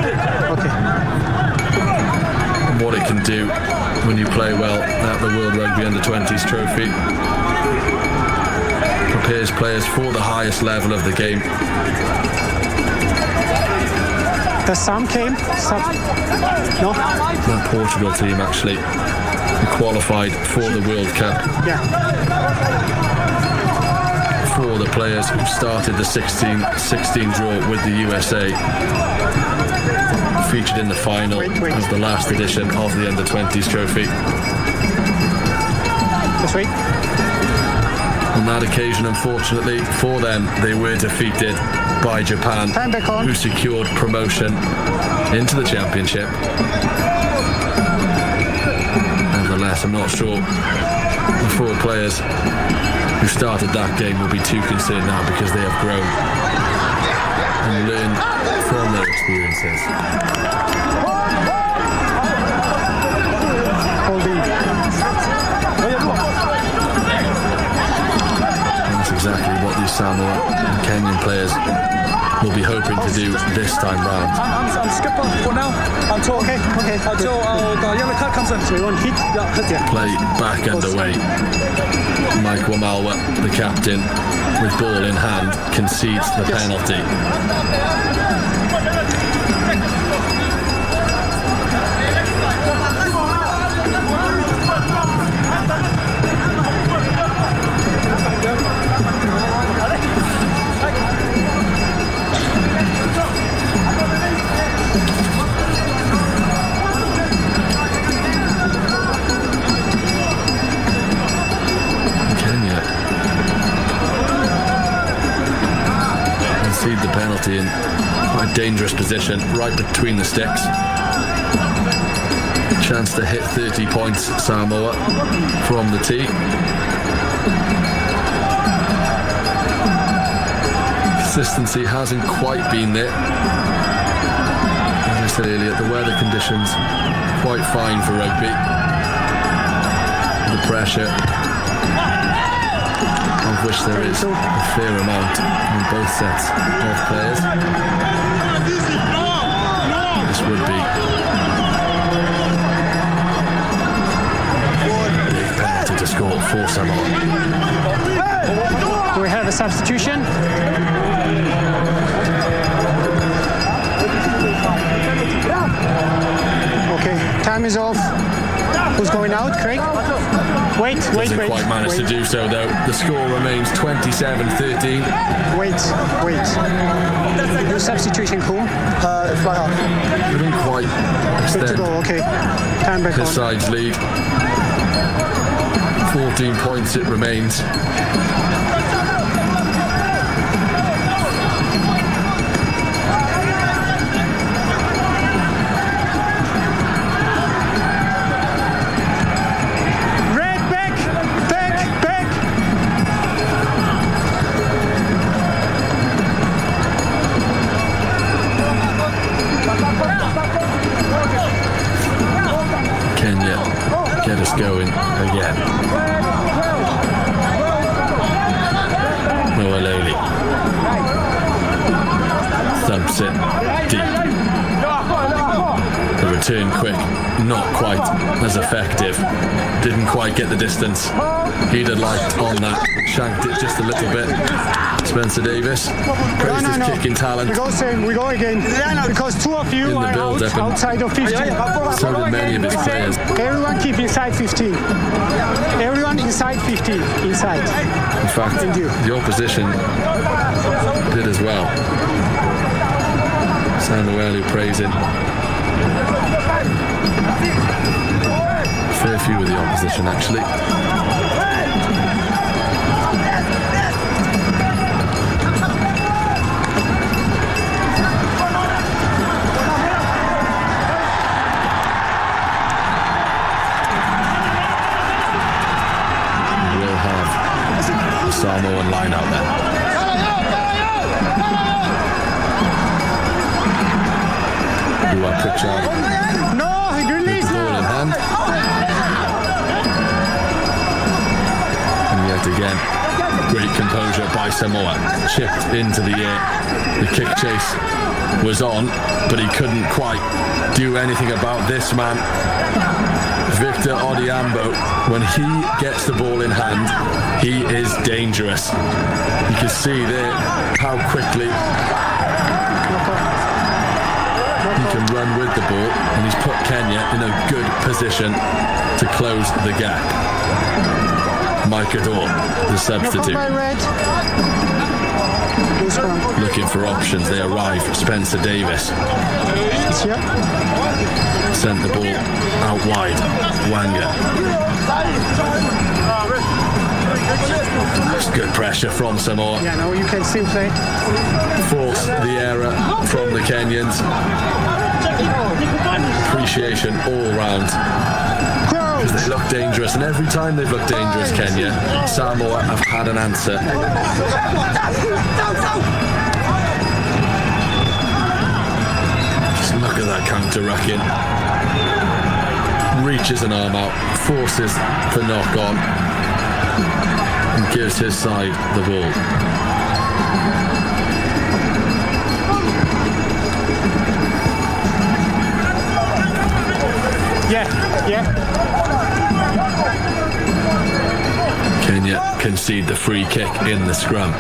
And what it can do when you play well at the World Rugby Under 20s trophy. Prepares players for the highest level of the game. Does Sam came? No? That Portugal team actually qualified for the World Cup. Yeah. For the players who started the 16 draw with the USA. Featured in the final as the last edition of the Under 20s trophy. Just wait. On that occasion, unfortunately for them, they were defeated by Japan, who secured promotion into the championship. Nevertheless, I'm not sure the 4 players who started that game will be too concerned now, because they have grown and learned from their experiences. And that's exactly what these Samoa and Kenyan players will be hoping to do this time round. I'm skipper for now until the yellow card comes in. So you want hit? Yeah. Play back underway. Mike Wamalwa, the captain, with ball in hand, concedes the penalty. The penalty in quite a dangerous position, right between the sticks. Chance to hit 30 points, Samoa, from the tee. Consistency hasn't quite been there. As I said earlier, the weather conditions quite fine for rugby. The pressure, of which there is a fair amount on both sets of players. This would be a big penalty to score for Samoa. We have a substitution. Okay, time is off. Who's going out, Craig? Wait. Doesn't quite manage to do so, though. The score remains 27-13. Wait. Your substitution, cool? Fly off. Couldn't quite extend. Good to go, okay. Time back his on. side's lead. 14 points it remains. Get us going again. Noeloli thumps it deep. The return quick, not quite as effective. Didn't quite get the distance he'd have liked on that. Shanked it just a little bit. Spencer Davis praised his kicking talent. We go again. Because 2 of you are outside of 15. So did many of his players. Everyone keep inside 15. Everyone inside 15. Inside. In fact, the opposition did as well. Samuelu praising a fair few of the opposition, actually. Samoan line out there. Pritchard. No, he released the ball in hand. And yet again, great composure by Samoa. Chipped into the air. The kick chase was on, but he couldn't quite do anything about this man. Victor Odiambo, when he gets the ball in hand, he is dangerous. You can see there how quickly he can run with the ball, and he's put Kenya in a good position to close the gap. Mike Ador, the substitute. Looking for options, they arrive. Spencer Davis. Sent the ball out wide. Wanga. It's good pressure from Samoa. Yeah, no, you can still play. Force the error from the Kenyans. appreciation all round. Because they look dangerous, and every time they've looked dangerous, Kenya, Samoa have had an answer. Just look at that counter-rucking. Reaches an arm out, forces the knock on, and gives his side the ball. Yeah. Kenya concede the free kick in the scrum.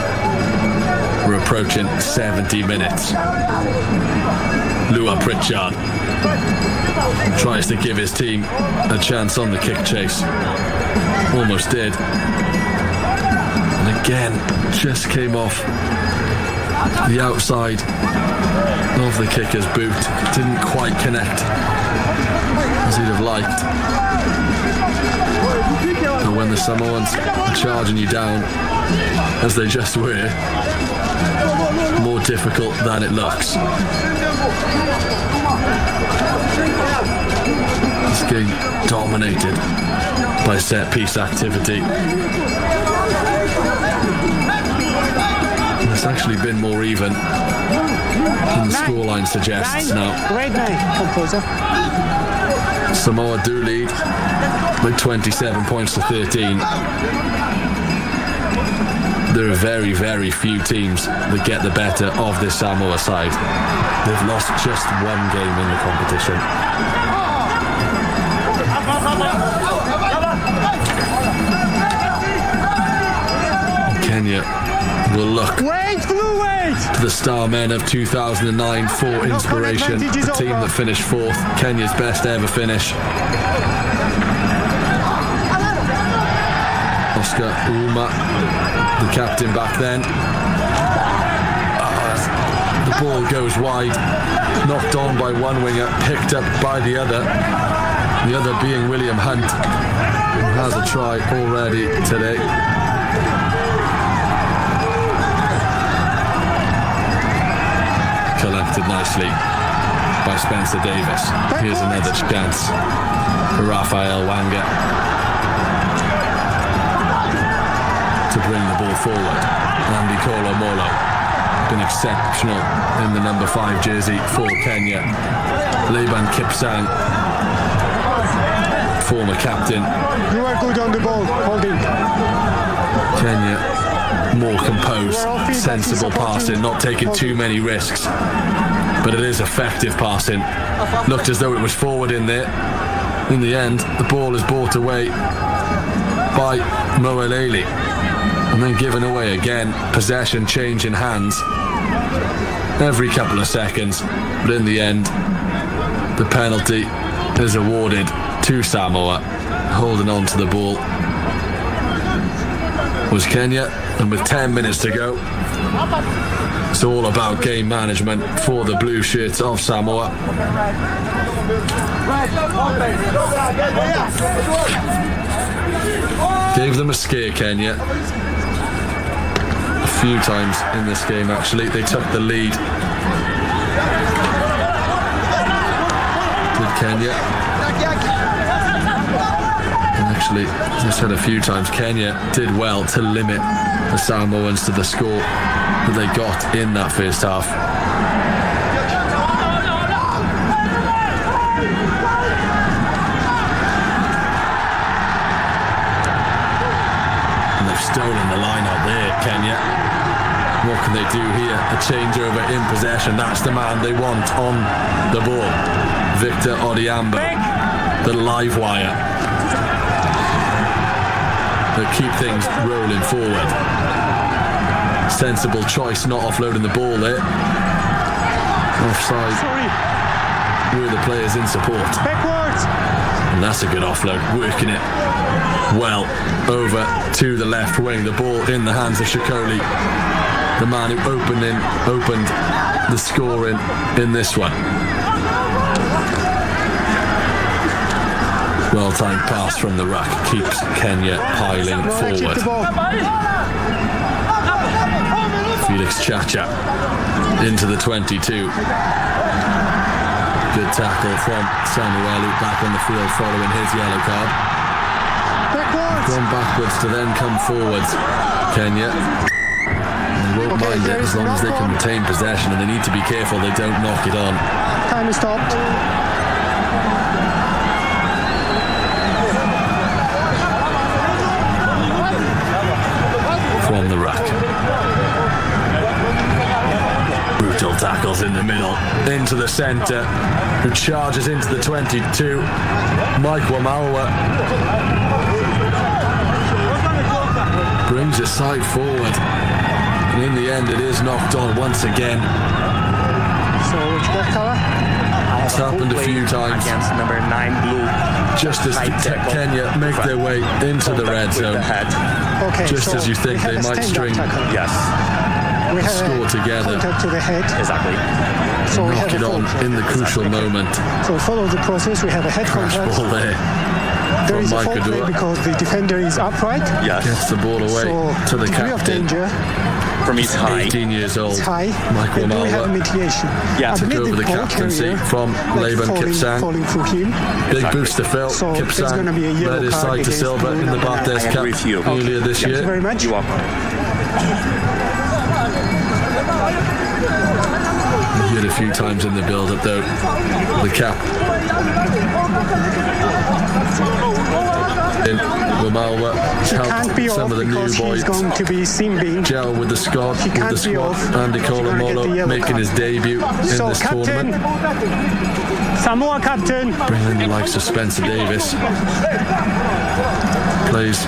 We're approaching 70 minutes. Lua Pritchard tries to give his team a chance on the kick chase. Almost did. And again, just came off the outside of the kicker's boot. Didn't quite connect as he'd have liked. And when the Samoans are charging you down, as they just were, more difficult than it looks. This game dominated by set-piece activity. It's actually been more even than the scoreline suggests now. Great night, composer. Samoa do lead with 27 points to 13. There are very, very few teams that get the better of this Samoa side. They've lost just one game in the competition. Kenya will look to the star men of 2009 for inspiration. The team that finished fourth, Kenya's best ever finish. Oscar Uma, the captain back then. The ball goes wide, knocked on by one winger, picked up by the other being William Hunt, who has a try already today. Collected nicely by Spencer Davis. Here's another chance for Rafael Wanga to bring the ball forward. Andy Kolomolo been exceptional in the number 5 jersey for Kenya. Laban Kipsang, former captain. You are good on the ball, holding. Kenya more composed, sensible passing, not taking too many risks, but it is effective passing. Looked as though it was forward in there. In the end, the ball is brought away by Moelele and then given away again. Possession changing hands every couple of seconds, but in the end, the penalty is awarded to Samoa. Holding on to the ball was Kenya, and with 10 minutes to go, it's all about game management for the blue shirts of Samoa. Gave them a scare, Kenya. A few times in this game, actually. They took the lead with Kenya. Actually, as I said a few times, Kenya did well to limit the Samoans to the score that they got in that first half. And they've stolen the line out there, Kenya. What can they do here? A changeover in possession. That's the man they want on the ball. Victor Odiambo, the live wire. But keep things rolling forward. Sensible choice, not offloading the ball there. Offside. Were the players in support. Backwards. And that's a good offload, working it well over to the left wing. The ball in the hands of Shikoli, the man who opened the scoring in this one. Well-timed pass from the ruck keeps Kenya piling forward. Felix Chacha into the 22. Good tackle from Samuelu back on the field following his yellow card. Gone backwards to then come forwards. Kenya. They won't mind it as long as they can retain possession, and they need to be careful they don't knock it on. Time is stopped. From the ruck. Brutal tackles in the middle, into the centre, who charges into the 22. Mike Wamalwa brings his side forward, and in the end it is knocked on once again. So which what colour? It's happened a few times. Against number 9 blue. Just as Kenya make their way into the red zone. Okay, just so as you think we have they a might stand-up string tackle. Yes. We have score together. Contact to the head. Exactly. So we Knock have it a on fault. in the crucial moment. So follow the process. We have a head Crash contact. ball there. There from is a Mike fault play Adua. because the defender is upright. Yes. Gets the ball away So to the degree of captain. danger. From his high. 18 years old. It's high. Michael And we have Malwa mitigation. Yeah. I took believe over the ball captaincy carrier, from Laban Kipsang. falling through him. Big boost to Phil. So there's gonna be a Kipsang yellow led his card side to against silver blue in the number nine. Baptist I Cup agree with you. earlier this Thank you year. very much. You are. He hit a few times in the build-up though. The cap. In Wamalwa He can't be helped some off of the new because he's boys going to be simbing. gel with the squad. He can't be off. Andy He's gonna get the Colomolo yellow making card. his debut in So this captain, tournament. Samoa captain. Bringing in the likes of Spencer Davis. Plays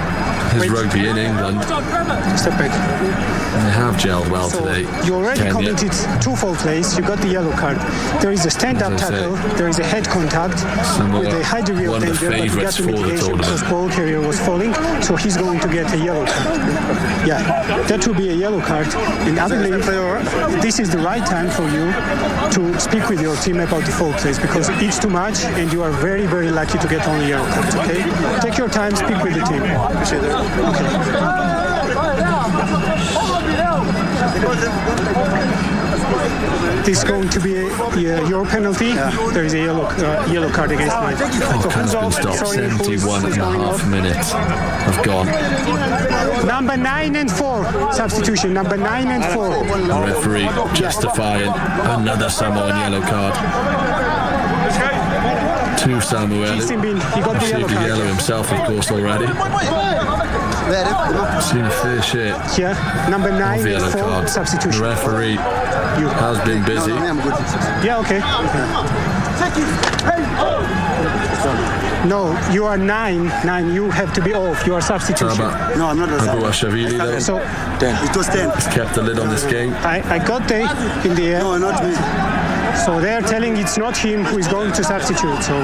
his rugby in England. Step back. And they have gelled well So today. you already Kenya. committed 2 fault plays. You got the yellow card. There is a stand-up As I tackle. said, There is a head contact Samoa, with a high degree of one of the danger. But he got favourites the for the mitigation because tournament. ball carrier was falling, so he's going to get a yellow card. Yeah, that will be a yellow card. And I believe this is the right time for you to speak with your team about the fault plays because it's too much, and you are very, very lucky to get only yellow cards. Okay, take your time, speak with the team. Okay. This is going to be your penalty. There is a yellow card against Mike. Clock has been stopped. 71 and a half minutes have gone. Number 9 and 4 substitution. Number 9 and 4. The referee justifying another Samoan yellow card. To Samuelu. He got the Received yellow a card. yellow himself, of course, already. Seen a fair share Yeah, number 9 of and yellow 4 cards. The substitution. referee has been busy. Yeah, okay. No, you are 9. 9, you have to be off. You are substitution. No, I'm not Abu Ashavili, though. So, It was 10. He's kept the lid on this game. I got the in the air. No, not me. So they're telling it's not him who is going to substitute. So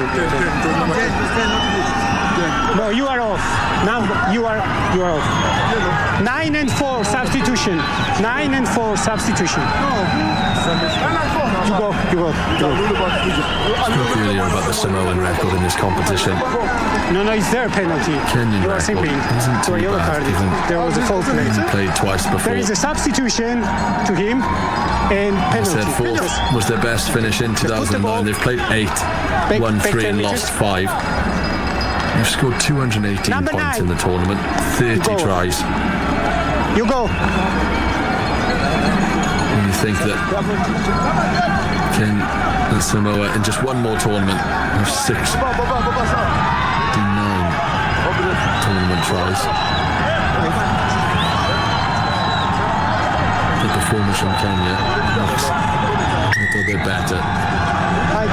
no, you are off. Now you are off. 9 and 4 substitution. 9 and 4 substitution. You go. Spoke earlier about the Samoan record in this competition. No, it's their penalty. Kenyan You are record simping isn't for a too yellow bad, card. given There was a fault play. he's played twice before. There is a substitution to him and I penalty. said 4th was their best finish in 2009. They've played 8, won 3 and lost 5. They've scored 218 Number points 9. in the tournament, 30 Go. tries. You go. And you think that and Samoa in just one more tournament have 69 tournament tries. The performance from Kenya looks a little bit better.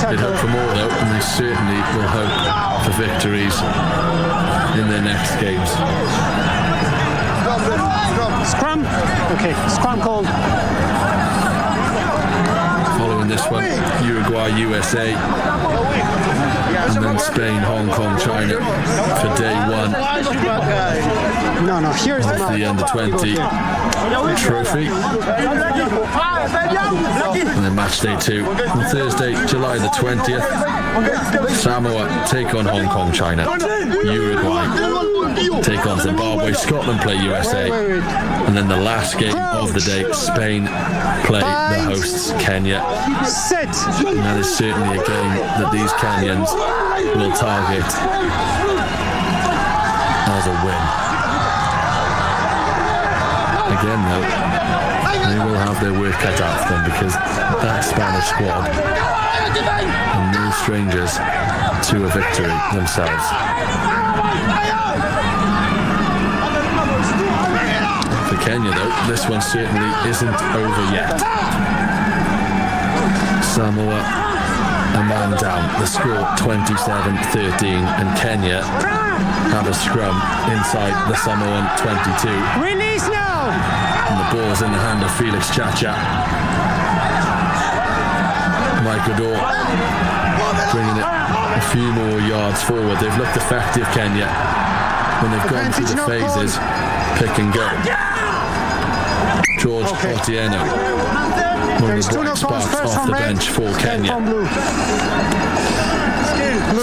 They'd hope for more though, and they certainly will hope for victories in their next games. Scrum. Okay, scrum called. Following this one, Uruguay, USA, and then Spain, Hong Kong, China for day 1 No, here's of the under-20 trophy. And then match day 2 on Thursday, July the 20th. Samoa take on Hong Kong, China. Uruguay take on Zimbabwe, Scotland play USA, and then the last game of the day, Spain play the hosts Kenya. And that is certainly a game that these Kenyans will target as a win. Again though, they will have their work cut out for them, because that Spanish squad are no strangers to a victory themselves. For Kenya though, this one certainly isn't over yet. Samoa a man down, the score 27-13, and Kenya have a scrum inside the Samoan 22. Release now! And the ball's in the hand of Felix Chacha. Mike Odor bringing it a few more yards forward. They've looked effective, Kenya, when they've gone through the phases, pick and go. George Otieno, one of the bright sparks off the bench for Kenya.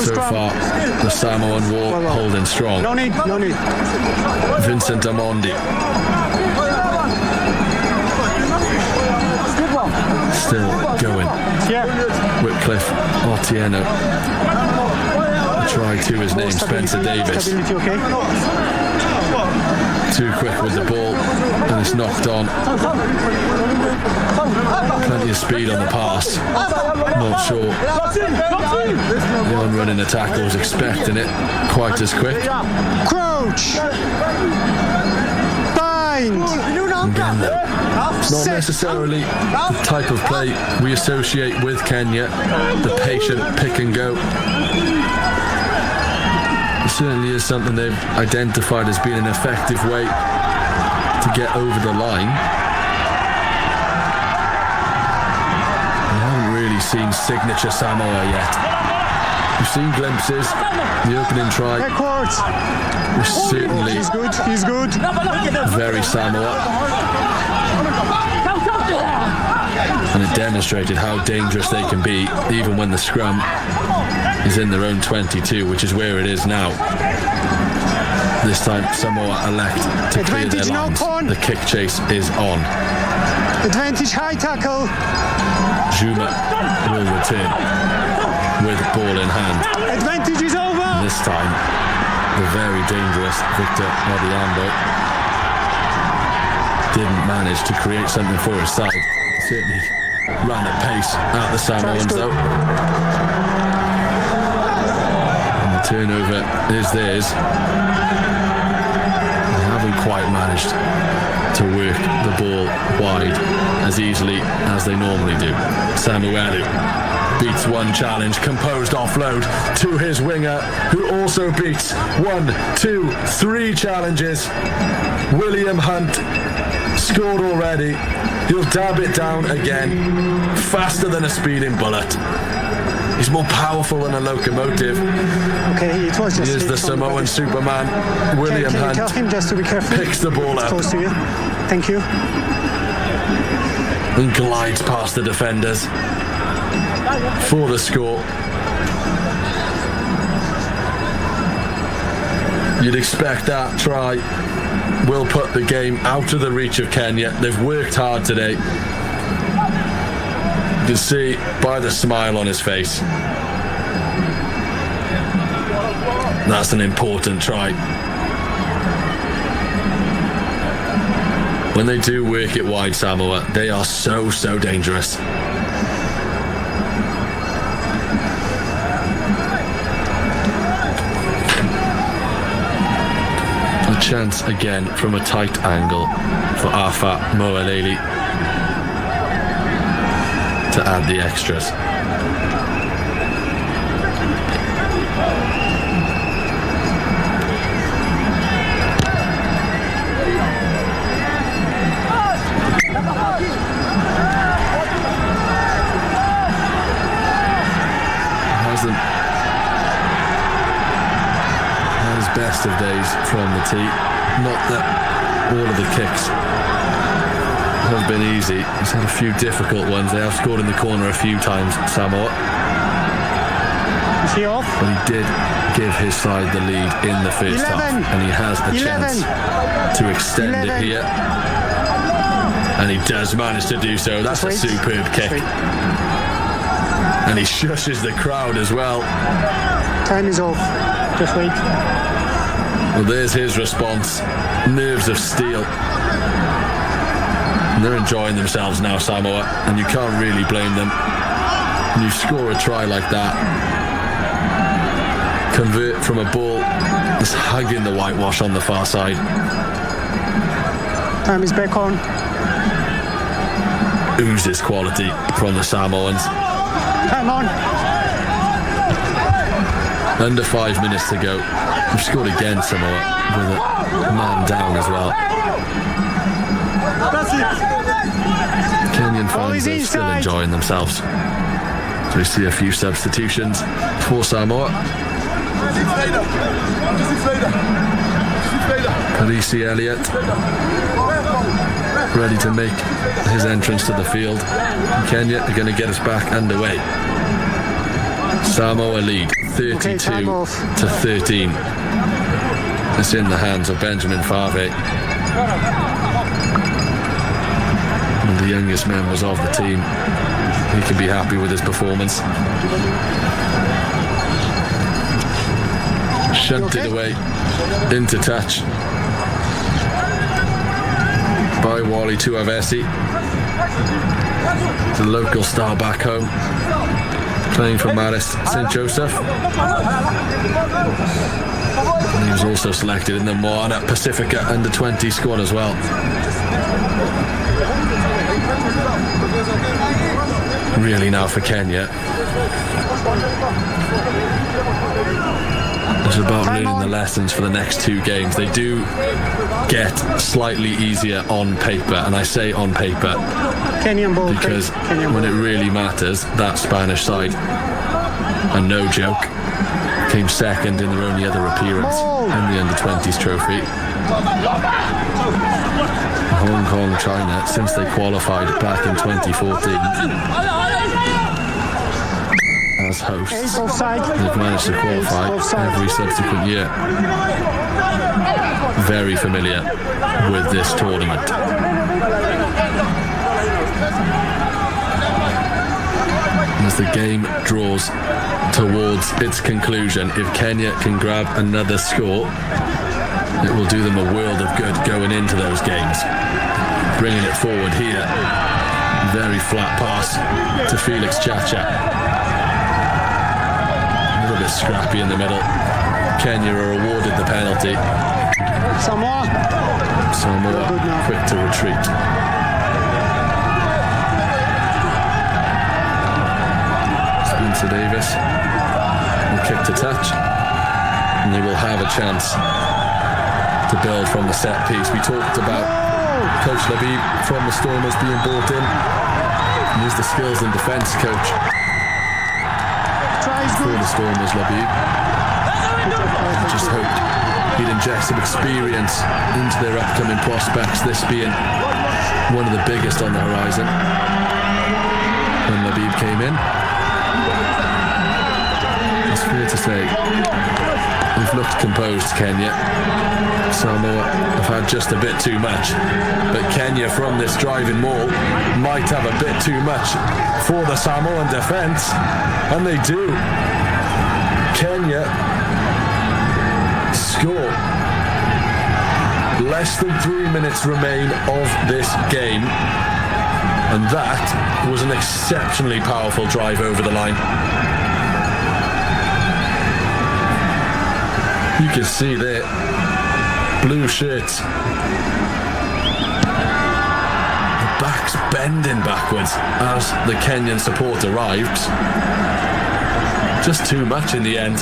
So far, the Samoan wall holding strong. No need. Vincent Amondi still going. Whitcliffe Otieno. Try to his name, Spencer Davis. Too quick with the ball, and it's knocked on. Plenty of speed on the pass. Not sure the one running the tackle was expecting it quite as quick. Crouch! Bind! Again, it's not necessarily the type of play we associate with Kenya, the patient pick and go. It certainly is something they've identified as being an effective way to get over the line. We haven't really seen signature Samoa yet. We've seen glimpses. The opening try was certainly he's good. very Samoa. And it demonstrated how dangerous they can be, even when the scrum is in their own 22, which is where it is now. This time Samoa elect to clear their lines. The kick chase is on. Advantage high tackle. Juma will return with ball in hand. Advantage is over. And this time the very dangerous Victor Odhiambo didn't manage to create something for his side. Certainly ran at pace out the Samoans though. Turnover is theirs. They haven't quite managed to work the ball wide as easily as they normally do. Samuelu beats one challenge, composed offload to his winger, who also beats 1, 2, 3 challenges. William Hunt scored already. He'll dab it down again, faster than a speeding bullet. He's more powerful than a locomotive. Okay, it was just. He is the Samoan Superman. William Can you Hunt tell him just to be careful? Picks the ball up. Close to you. Thank you. And glides past the defenders for the score. You'd expect that try will put the game out of the reach of Kenya. They've worked hard today. You can see by the smile on his face. That's an important try. When they do work it wide, Samoa, they are so dangerous. A chance again from a tight angle for Afa Moaleli to add the extras. His best of days from the tee. Not that all of the kicks have been easy. He's had a few difficult ones. They have scored in the corner a few times, Samoa. Tee off. But he did give his side the lead in the first half, and he has the chance to extend it here. And he does manage to do so. That's a superb kick. And he shushes the crowd as well. Time is off. Just wait. Well, there's his response. Nerves of steel. And they're enjoying themselves now, Samoa, and you can't really blame them. When you score a try like that, convert from a ball that's hugging the whitewash on the far side. Time is back on. Oozes quality from the Samoans. Come on. Under 5 minutes to go. We've scored again, Samoa, with a man down as well. Kenyan fans are still enjoying themselves. So we see a few substitutions for Samoa. Parisi Elliott ready to make his entrance to the field. Kenya are going to get us back underway. Samoa lead 32 to 13. It's in the hands of Benjamin Fave, one of the youngest members of the team. He can be happy with his performance. Shunted away into touch by Wally Tuavesi, the local star back home, playing for Maris St. Joseph. And he was also selected in the Moana Pacifica under-20 squad as well. Really now for Kenya, it's about learning the lessons for the next two games. They do get slightly easier on paper, and I say on paper because when it really matters, that Spanish side, and no joke, came second in their only other appearance in the under-20s trophy. Hong Kong, China, since they qualified back in 2014 as hosts, they've managed to qualify every subsequent year. Very familiar with this tournament. As the game draws towards its conclusion, if Kenya can grab another score, it will do them a world of good going into those games. Bringing it forward here, very flat pass to Felix Chacha. A little bit scrappy in the middle. Kenya are awarded the penalty. Samoa quick to retreat. Spencer Davis will kick to touch, and they will have a chance to build from the set piece. We talked about Coach Labib from the Stormers being brought in. And he's the skills and defence coach for the Stormers, Labib. I just hoped he'd inject some experience into their upcoming prospects, this being one of the biggest on the horizon. When Labib came in, it's fair to say we've looked composed, Kenya. Samoa have had just a bit too much, but Kenya from this driving maul might have a bit too much for the Samoan defence, and they do. Kenya score. Less than 3 minutes remain of this game, and that was an exceptionally powerful drive over the line. You can see there, blue shirts, the back's bending backwards as the Kenyan support arrives. Just too much in the end.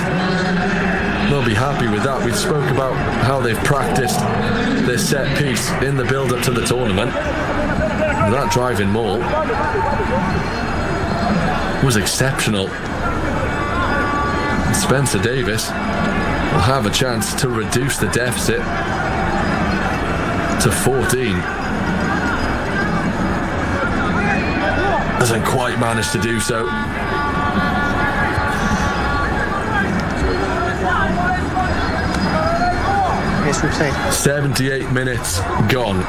They'll be happy with that. We spoke about how they've practiced their set piece in the build-up to the tournament. That driving maul was exceptional. Spencer Davis will have a chance to reduce the deficit to 14. Doesn't quite manage to do so. Let's replay. 78 minutes gone.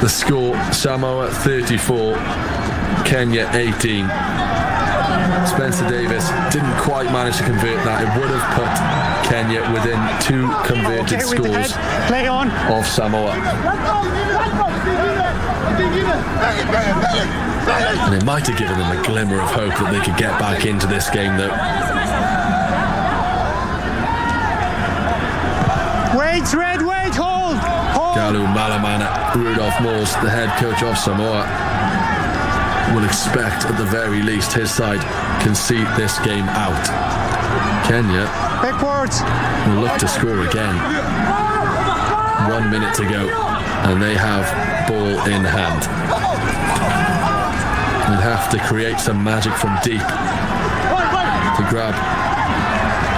The score, Samoa 34, Kenya 18. Spencer Davis didn't quite manage to convert that. It would have put Kenya within 2 converted scores Play on. of Samoa. And it might have given them a glimmer of hope that they could get back into this game, though. Wait, Red, wait, hold! Galu Malamana, Rudolph Moores, the head coach of Samoa, will expect at the very least his side can see this game out. Kenya backwards will look to score again. 1 minute to go, and they have ball in hand. They have to create some magic from deep to grab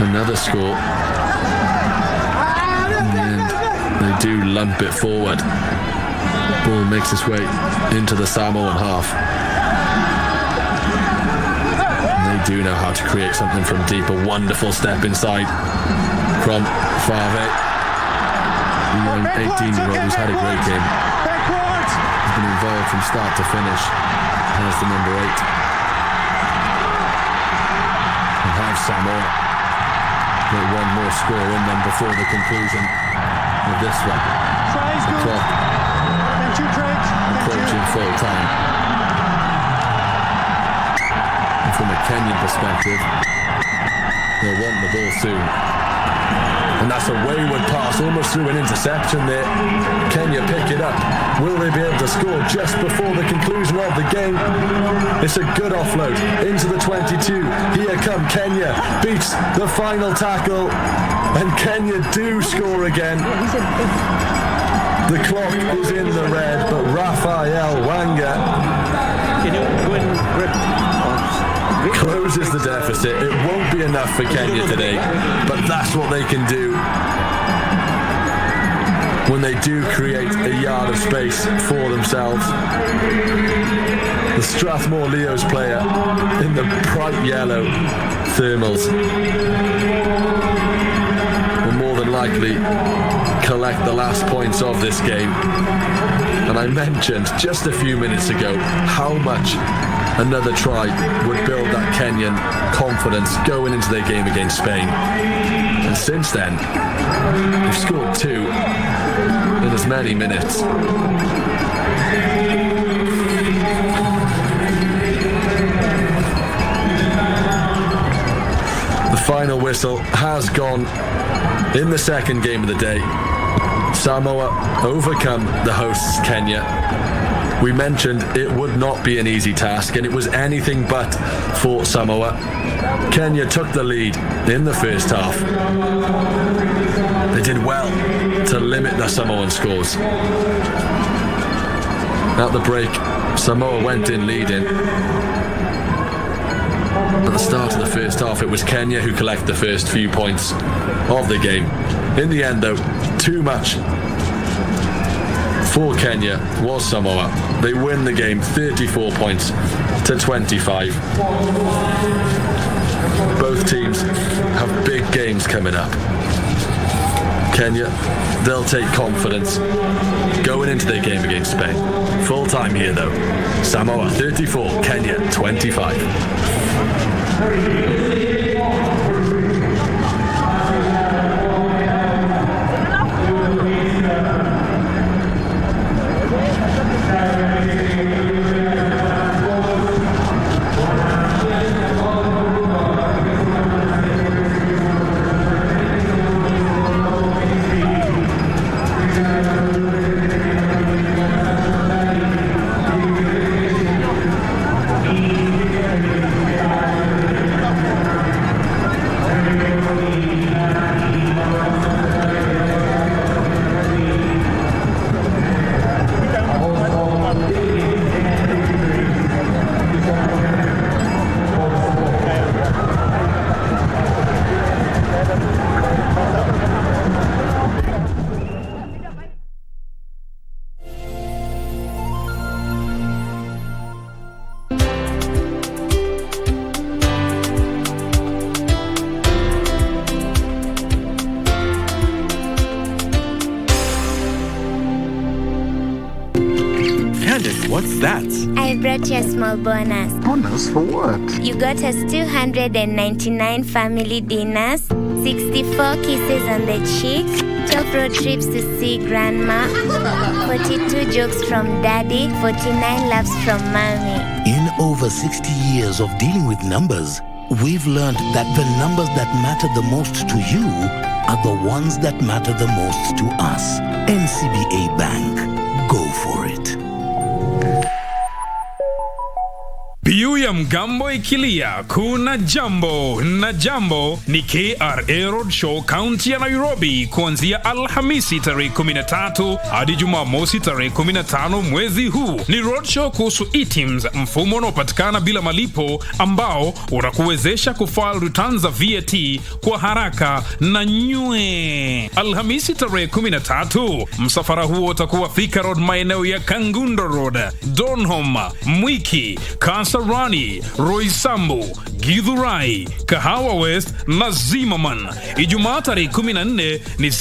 another score. In the end, they do lump it forward. Ball makes its way into the Samoan half. And they do know how to create something from deep. A wonderful step inside from Fave. The young 18-year-old who's had a great game. He's been involved from start to finish. Has the number 8. And have Samoa get one more score in them before the conclusion of this one. The clock approaching full time. And from a Kenyan perspective, they'll want the ball soon. And that's a wayward pass, almost through an interception there. Kenya pick it up. Will they be able to score just before the conclusion of the game? It's a good offload into the 22. Here come Kenya. Beats the final tackle. And Kenya do score again. The clock is in the red, but Raphael Wanga closes the deficit. It won't be enough for Kenya today, but that's what they can do when they do create a yard of space for themselves. The Strathmore Leos player in the bright yellow thermals will more than likely collect the last points of this game. And I mentioned just a few minutes ago how much another try would build that Kenyan confidence going into their game against Spain. And since then, they've scored 2 in as many minutes. The final whistle has gone in the second game of the day. Samoa overcome the hosts Kenya. We mentioned it would not be an easy task, and it was anything but for Samoa. Kenya took the lead in the first half. They did well to limit the Samoan scores. At the break, Samoa went in leading. At the start of the first half, it was Kenya who collected the first few points of the game. In the end, though, too much for Kenya was Samoa. They win the game 34 points to 25. Both teams have big games coming up. Kenya, they'll take confidence going into their game against Spain. Full time here though. Samoa 34, Kenya 25. What's that? I brought you a small bonus. Bonus for what? You got us 299 family dinners, 64 kisses on the cheek, 12 road trips to see grandma, 42 jokes from daddy, 49 laughs from mommy. In over 60 years of dealing with numbers, we've learned that the numbers that matter the most to you are the ones that matter the most to us. NCBA Bank. Go for it. Biu ya mgambo ikilia, kuna jambo. Na jambo ni KRA Roadshow County ya Nairobi kuanzia Alhamisi tarehe 13 hadi Jumamosi tarehe 15 mwezi huu. Ni roadshow kuhusu e-teams, mfumo unaopatikana bila malipo ambao unakuwezesha kufile returns za VAT kwa haraka na nywe. Alhamisi tarehe 13, msafara huo utakuwa Thika Road, maeneo ya Kangundo Road, Donholm, Mwiki, Kasarani, Roysambu, Githurai, Kahawa West na Zimmerman. Ijumaa tarehe 14 ni